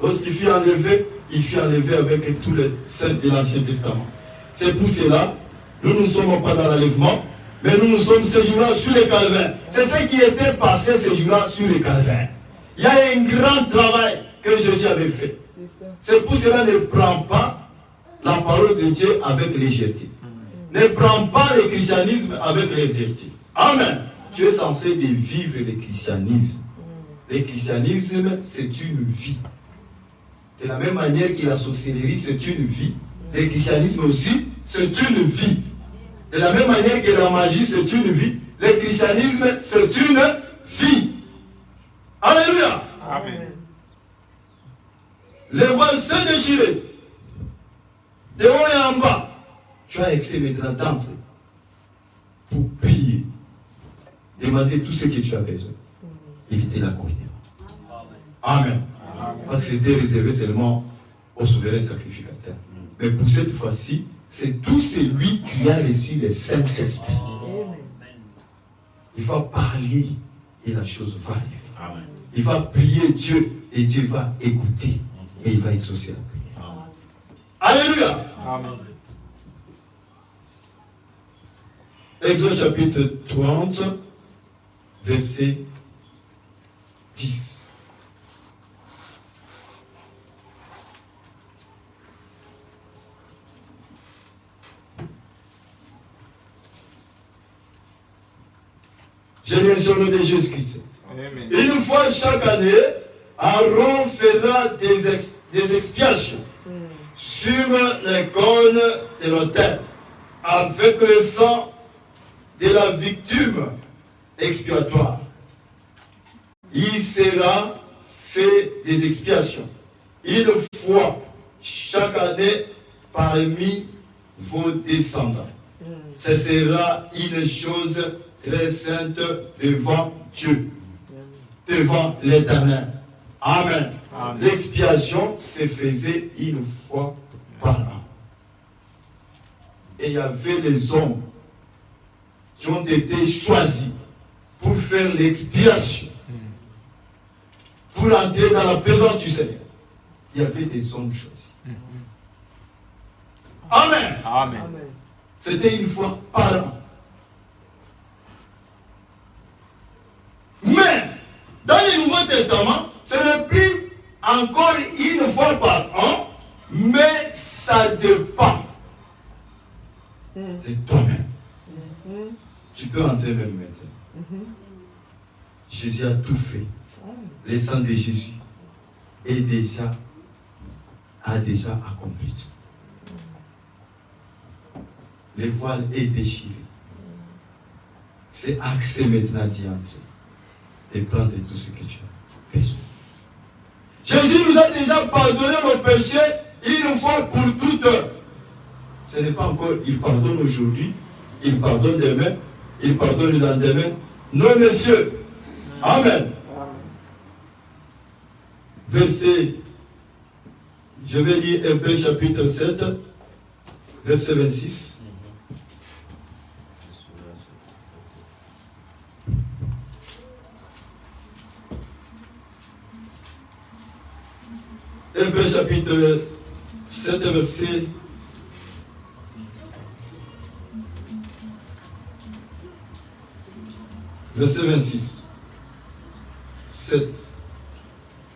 Lorsqu'il fut enlevé, il fut enlevé avec tous les saints de l'Ancien Testament. C'est pour cela, nous ne sommes pas dans l'enlèvement, mais nous sommes ces jours-là sur les calvaires. C'est ce qui était passé ces jours-là sur les calvaires. Il y a un grand travail que Jésus avait fait. C'est pour cela ne prends pas la parole de Dieu avec légèreté. Ne prends pas le christianisme avec légèreté. Amen. Tu es censé de vivre le christianisme. Le christianisme, c'est une vie. De la même manière que la sorcellerie, c'est une vie. Le christianisme aussi, c'est une vie. De la même manière que la magie, c'est une vie. Le christianisme, c'est une vie. Alléluia. Amen. Les voiles se déchirer. De haut et en bas. Tu as accès maintenant d'entrer pour prier. Demander tout ce que tu as besoin. Éviter la colère. Amen. Parce que c'était réservé seulement au souverain sacrificateur. Mais pour cette fois-ci, c'est tout celui qui a reçu le Saint-Esprit. Il va parler et la chose va arriver. Il va prier Dieu et Dieu va écouter et il va exaucer la prière. Alléluia. Amen. Exode chapitre 30, verset 10. Je viens sur le nom de Jésus-Christ. Amen. Une fois chaque année, Aaron fera des expiations sur les cônes de l'autel avec le sang de la victime expiatoire. Il sera fait des expiations une fois chaque année parmi vos descendants. Ce sera une chose très sainte devant Dieu, devant l'Éternel. Amen. Amen. L'expiation se faisait une fois par an. Et il y avait les hommes qui ont été choisis pour faire l'expiation, pour entrer dans la présence du Seigneur. Il y avait des hommes choisis. Amen. Amen. C'était une fois par an. Mais, dans le Nouveau Testament, ce n'est plus encore une fois par an, mais ça dépend de toi-même. Tu peux entrer même maintenant. Jésus a tout fait. Le sang de Jésus a déjà accompli tout. Le voile est déchiré. C'est accès maintenant d'y entrer et prendre tout ce que tu as besoin. Jésus nous a déjà pardonné nos péchés une fois pour toutes. Ce n'est pas encore, il pardonne aujourd'hui, il pardonne demain, il pardonne dans demain. Non, messieurs. Amen. Verset, je vais lire Hébreux chapitre 7, verset 26. Hébreux chapitre 7, verset 26. 7.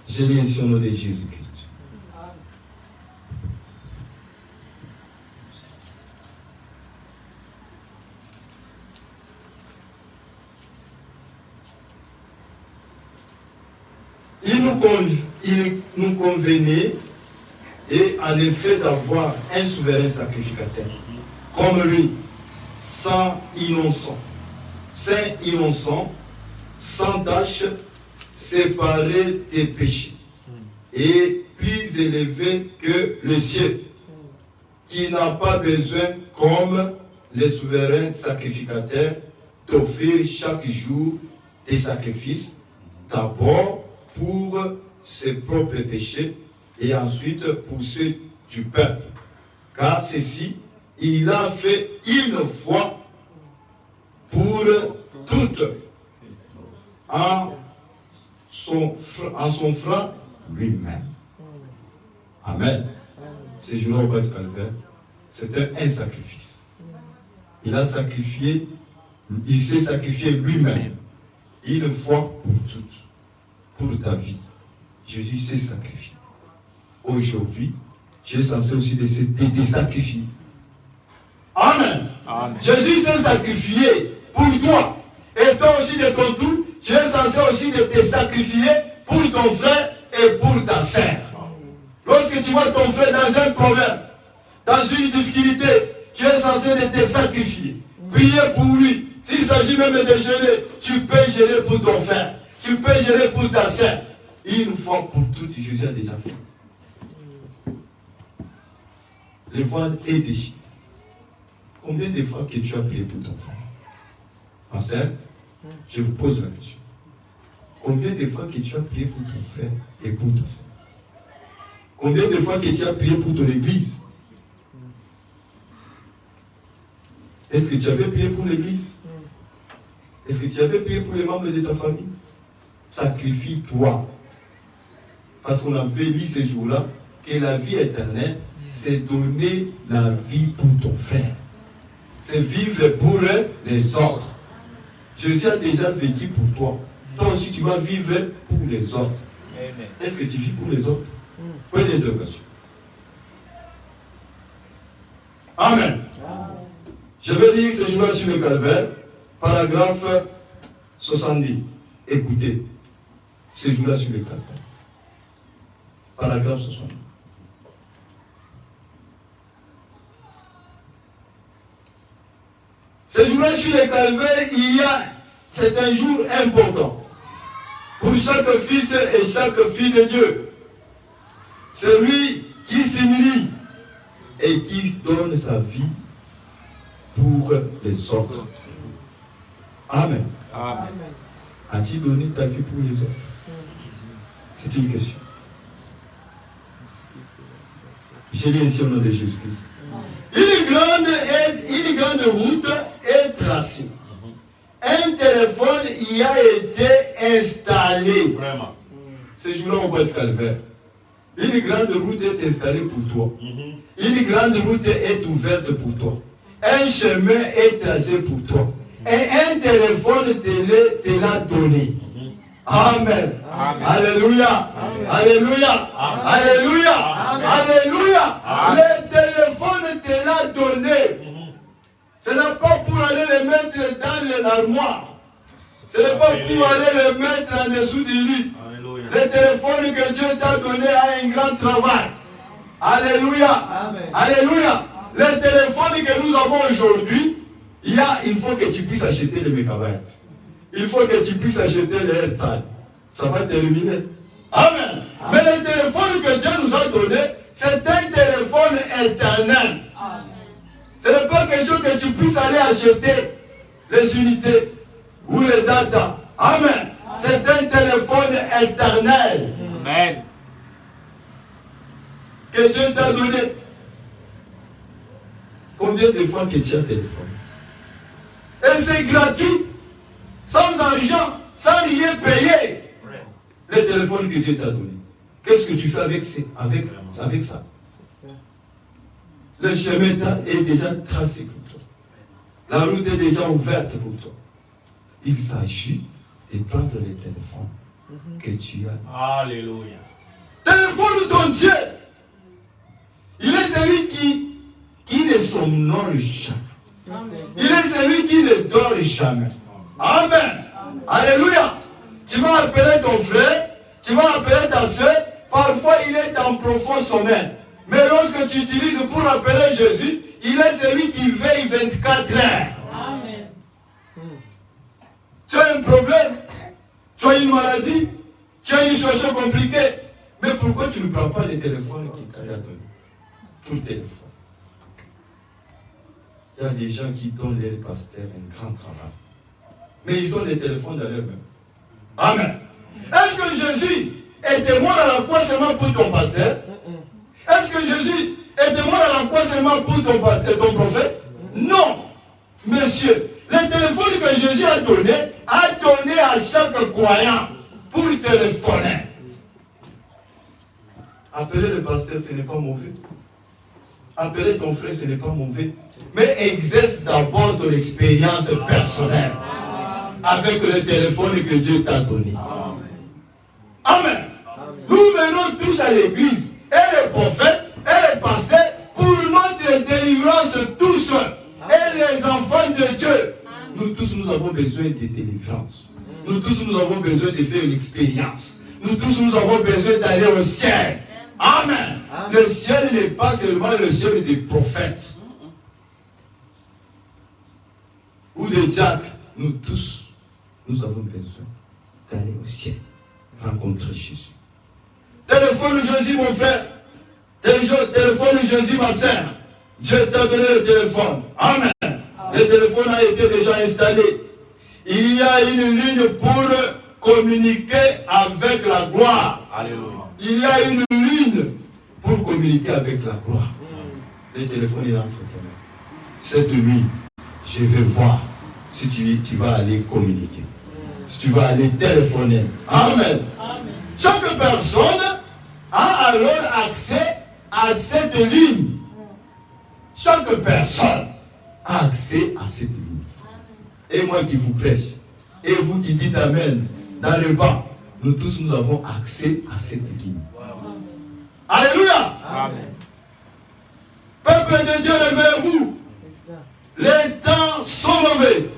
Je lis ici au nom de Jésus-Christ. Il nous convenait, et en effet, d'avoir un souverain sacrificateur, comme lui, sans innocent, saint innocent, sans tache, séparé des péchés, et plus élevé que le ciel, qui n'a pas besoin, comme les souverains sacrificateurs, d'offrir chaque jour des sacrifices, d'abord pour ses propres péchés et ensuite pour ceux du peuple. Car ceci, il a fait une fois pour toutes en son frère lui-même. Amen. Ce jour-là au bas du calvaire, c'était un sacrifice. Il a sacrifié, il s'est sacrifié lui-même une fois pour toutes. Pour ta vie, Jésus s'est sacrifié. Aujourd'hui, tu es censé aussi de te sacrifier. Amen. Amen. Jésus s'est sacrifié pour toi. Et toi aussi de ton tour, tu es censé aussi de te sacrifier pour ton frère et pour ta sœur. Lorsque tu vois ton frère dans un problème, dans une difficulté, tu es censé de te sacrifier. Prier pour lui. S'il s'agit même de jeûner, tu peux jeûner pour ton frère. Tu peux jeûner pour ta sœur. Une fois pour toutes, Jésus a déjà fait. Le voile est déchiré. Combien de fois que tu as prié pour ton frère? Ma sœur, je vous pose la question. Combien de fois que tu as prié pour ton frère et pour ta sœur? Combien de fois que tu as prié pour ton église? Est-ce que tu avais prié pour l'église? Est-ce que tu avais prié pour les membres de ta famille? Sacrifie-toi. Parce qu'on avait lu ces jours-là que la vie éternelle, c'est donner la vie pour ton frère. C'est vivre pour les autres. Jésus a déjà vécu pour toi. Toi aussi, tu vas vivre pour les autres. Est-ce que tu vis pour les autres? Point d'interrogation. Amen. Je vais lire ce jour-là sur le calvaire, paragraphe 70. Écoutez, ce jour-là sur le calvaire. Paragraphe 70. Ce jour-là sur le calvaire, c'est un jour important pour chaque fils et chaque fille de Dieu. Celui qui s'humilie et qui donne sa vie pour les autres. Amen. Amen. As-tu donné ta vie pour les autres? C'est une question. Je lis ici au nom de Jésus-Christ. Une grande route est tracée. Un téléphone y a été installé. Vraiment. Ce jour-là au bois de Calvaire. Une grande route est installée pour toi. Une grande route est ouverte pour toi. Un chemin est tracé pour toi. Et un téléphone te l'a donné. Amen. Amen. Alléluia. Amen. Alléluia. Amen. Alléluia. Amen. Alléluia. Amen. Le téléphone te l'a donné. Ce n'est pas pour aller le mettre dans l'armoire. Ce n'est pas pour aller le mettre en dessous du lit. Alléluia. Le téléphone que Dieu t'a donné a un grand travail. Alléluia. Amen. Alléluia. Le téléphone que nous avons aujourd'hui, il faut que tu puisses acheter les mégabytes. Il faut que tu puisses acheter les AirTag. Ça va terminer. Amen. Mais le téléphone que Dieu nous a donné, c'est un téléphone éternel. Ce n'est pas quelque chose que tu puisses aller acheter les unités ou les data. Amen. C'est un téléphone éternel Amen. que Dieu t'a donné. Combien de fois que tu as téléphone? Et c'est gratuit, sans argent, sans rien payer. Le téléphone que Dieu t'a donné. Qu'est-ce que tu fais avec ça? Le chemin est déjà tracé pour toi. La route est déjà ouverte pour toi. Il s'agit de prendre le téléphone que tu as. Alléluia. Téléphone de ton Dieu. Il est celui qui ne somnole jamais. Il est celui qui ne dort jamais. Amen. Alléluia. Tu vas appeler ton frère, tu vas appeler ta soeur. Parfois, il est en profond sommeil. Mais lorsque tu utilises pour appeler Jésus, il est celui qui veille 24 heures. Amen. Tu as un problème, tu as une maladie, tu as une situation compliquée. Mais pourquoi tu ne prends pas le téléphone qu'il t'a donné? Tout le téléphone. Il y a des gens qui donnent les pasteurs un grand travail. Mais ils ont les téléphones dans leurs mains. Amen. Est-ce que Jésus était mort à la croix seulement pour ton pasteur? Est-ce que Jésus était mort à la croix seulement pour ton pasteur, ton prophète? Non. Monsieur, le téléphone que Jésus a donné à chaque croyant pour téléphoner. Appeler le pasteur, ce n'est pas mauvais. Appeler ton frère, ce n'est pas mauvais. Mais exerce d'abord ton expérience personnelle avec le téléphone que Dieu t'a donné. Amen. Nous venons tous à l'église. Et les prophètes, et les les enfants de Dieu, nous tous, nous avons besoin de délivrance. Nous tous, nous avons besoin de faire une expérience. Nous tous, nous avons besoin d'aller au ciel. Amen. Le ciel n'est pas seulement le ciel des prophètes ou des diacres. Nous tous, nous avons besoin d'aller au ciel, rencontrer Jésus. Téléphone Jésus, mon frère. Téléphone Jésus, ma sœur. Dieu t'a donné le téléphone. Amen. Le téléphone a été déjà installé. Il y a une ligne pour communiquer avec la gloire. Alléluia. Il y a une ligne pour communiquer avec la gloire. Le téléphone est entre tes mains. Cette nuit, je vais voir si tu vas aller communiquer. Si tu vas aller téléphoner. Amen. Chaque personne a alors accès à cette ligne. Chaque personne a accès à cette ligne. Et moi qui vous prêche, et vous qui dites Amen dans le bas, nous tous nous avons accès à cette ligne. Alléluia. Amen. Peuple de Dieu, réveillez-vous. Les temps sont mauvais.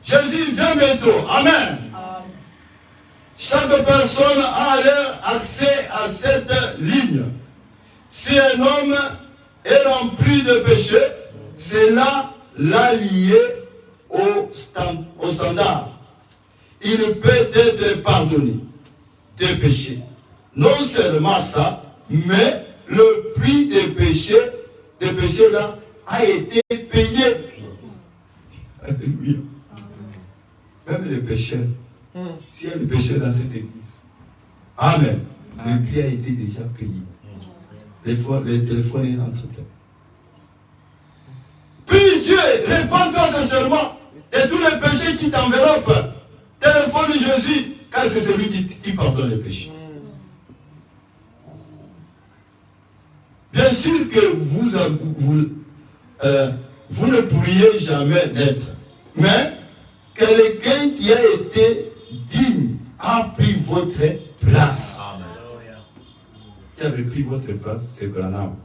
Jésus vient bientôt. Amen. Chaque personne a alors accès à cette ligne. Si un homme est rempli de péché, cela l'a lié au standard. Il peut être pardonné des péchés. Non seulement ça, mais le prix des péchés là a été payé. Alléluia. Même les pécheurs, s'il y a des pécheurs dans cette église, amen, le prix a été déjà payé. Les téléphones est entre eux. Puis Dieu, répands-toi sincèrement de tous les péchés qui t'enveloppent. Téléphone Jésus, car c'est celui qui pardonne les péchés. Bien sûr que vous ne pourriez jamais l'être. Mais quelqu'un qui a été digne a pris votre place. Amen. Qui avait pris votre place, c'est Branham.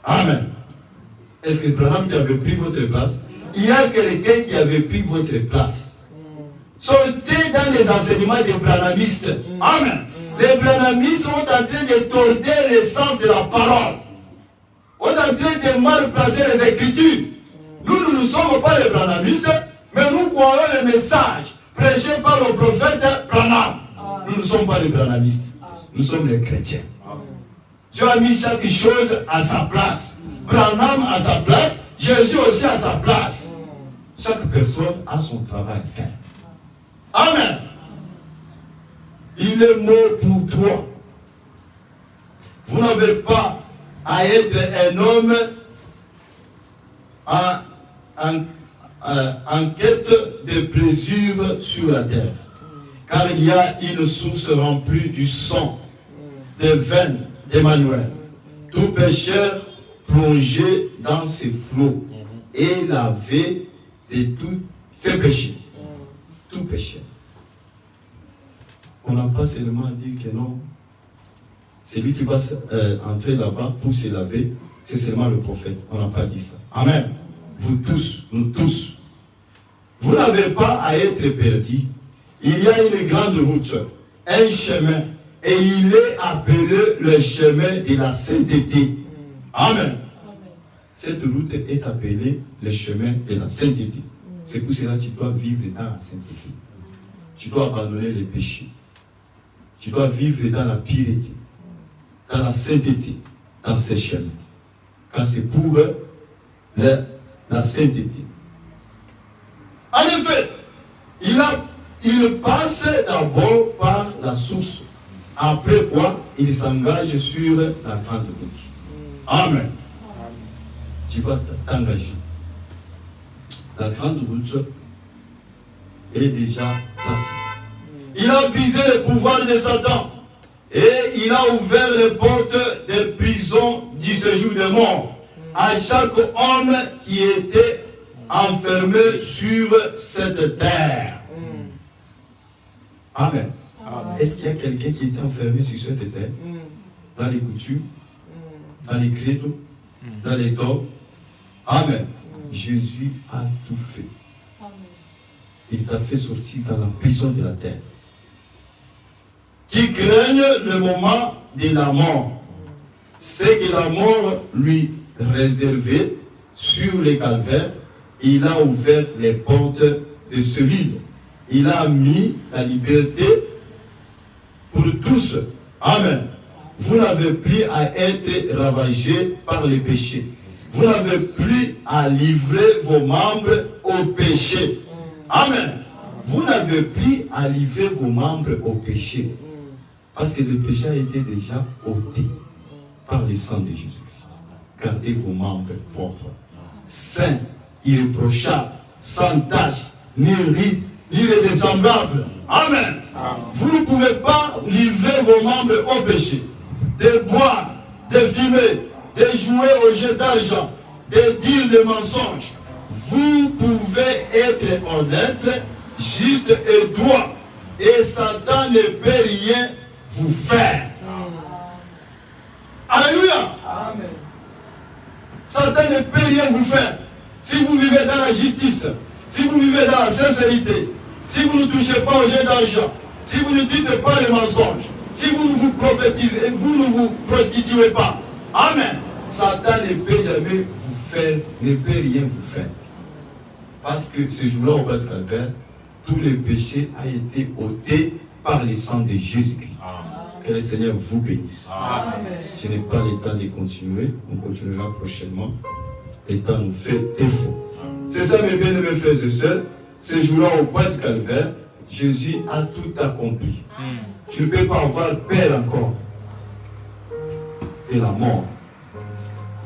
Amen. Est-ce que Branham qui avait pris votre place? Il y a quelqu'un qui avait pris votre place. Sortez dans les enseignements des branhamistes. Amen. Les branhamistes sont en train de tordre l'essence de la parole. On est en train de mal placer les Écritures. Nous ne sommes pas les branhamistes, mais nous croyons le message prêché par le prophète Branham. Nous ne sommes pas les branhamistes. Nous sommes les chrétiens. Dieu a mis chaque chose à sa place. Branham à sa place, Jésus aussi à sa place. Chaque personne a son travail à faire. Amen. Il est mort pour toi. Vous n'avez pas à être un homme en quête de plaisir sur la terre. Car il y a une source remplie du sang, des veines d'Emmanuel. Tout pécheur plongé dans ces flots et lavé de tous ses péchés. Tout pécheur. On n'a pas seulement dit que non, celui qui va entrer là-bas pour se laver, c'est seulement le prophète. On n'a pas dit ça. Amen. Vous tous, nous tous. Vous n'avez pas à être perdu. Il y a une grande route, un chemin, et il est appelé le chemin de la sainteté. Amen. Cette route est appelée le chemin de la sainteté. C'est pour cela que tu dois vivre dans la sainteté. Tu dois abandonner les péchés. Tu dois vivre dans la pureté, dans la sainteté, dans ces chemins. Car c'est pour la sainteté. En effet, il passe d'abord par la source. Après quoi, il s'engage sur la grande route. Amen. Tu vas t'engager. La grande route est déjà tracée. Il a brisé le pouvoir de Satan et il a ouvert les portes des prisons du séjour des morts à chaque homme qui était enfermé sur cette terre. Amen. Est-ce qu'il y a quelqu'un qui était enfermé sur cette terre? Dans les coutumes, dans les credos, dans les dogmes? Amen. Jésus a tout fait. Il t'a fait sortir dans la prison de la terre. Qui craignent le moment de la mort. C'est que la mort lui réservait sur les calvaires. Il a ouvert les portes de celui-là. Il a mis la liberté pour tous. Amen. Vous n'avez plus à être ravagés par les péchés. Vous n'avez plus à livrer vos membres au péché. Amen. Vous n'avez plus à livrer vos membres au péché. Parce que le péché a été déjà ôté par le sang de Jésus-Christ. Gardez vos membres propres, saints, irréprochables, sans tache, ni ride, ni les semblables. Amen. Vous ne pouvez pas livrer vos membres au péché. De boire, de fumer, de jouer au jeu d'argent, de dire des mensonges. Vous pouvez être honnête, juste et droit. Et Satan ne peut rien vous faire. Alléluia. Amen. Satan ne peut rien vous faire. Si vous vivez dans la justice, si vous vivez dans la sincérité, si vous ne touchez pas au jeu d'argent, si vous ne dites pas les mensonges, si vous ne vous prophétisez, vous ne vous prostituez pas. Amen. Satan ne peut jamais vous faire, ne peut rien vous faire. Parce que ce jour-là, au bas du calvaire, tous les péchés ont été ôtés par le sang de Jésus-Christ. Que le Seigneur vous bénisse. Amen. Je n'ai pas le temps de continuer. On continuera prochainement. Le temps nous fait défaut. C'est ça, mes bien-aimés frères et sœurs. Ce jour-là, au bas du calvaire, Jésus a tout accompli. Tu ne peux pas avoir peur encore de la mort.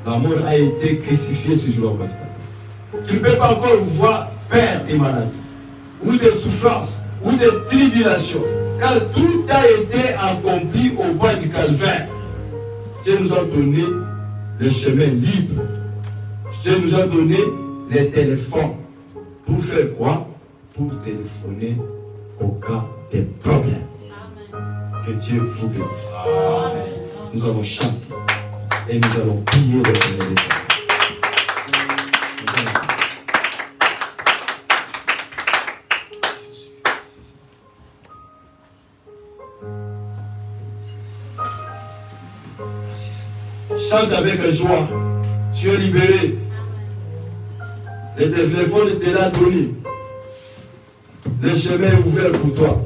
La mort a été crucifiée ce jour-là au bas du calvaire. Tu ne peux pas encore voir peur des maladies, ou des souffrances, ou des tribulations. Car tout a été accompli au bas du calvaire. Dieu nous a donné le chemin libre. Dieu nous a donné les téléphones. Pour faire quoi? Pour téléphoner au cas des problèmes. Que Dieu vous bénisse. Amen. Nous allons chanter et nous allons prier le Seigneur des Saints. Chante avec joie. Tu es libéré. Le téléphone te l'a donné. Le chemin est ouvert pour toi.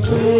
Oh,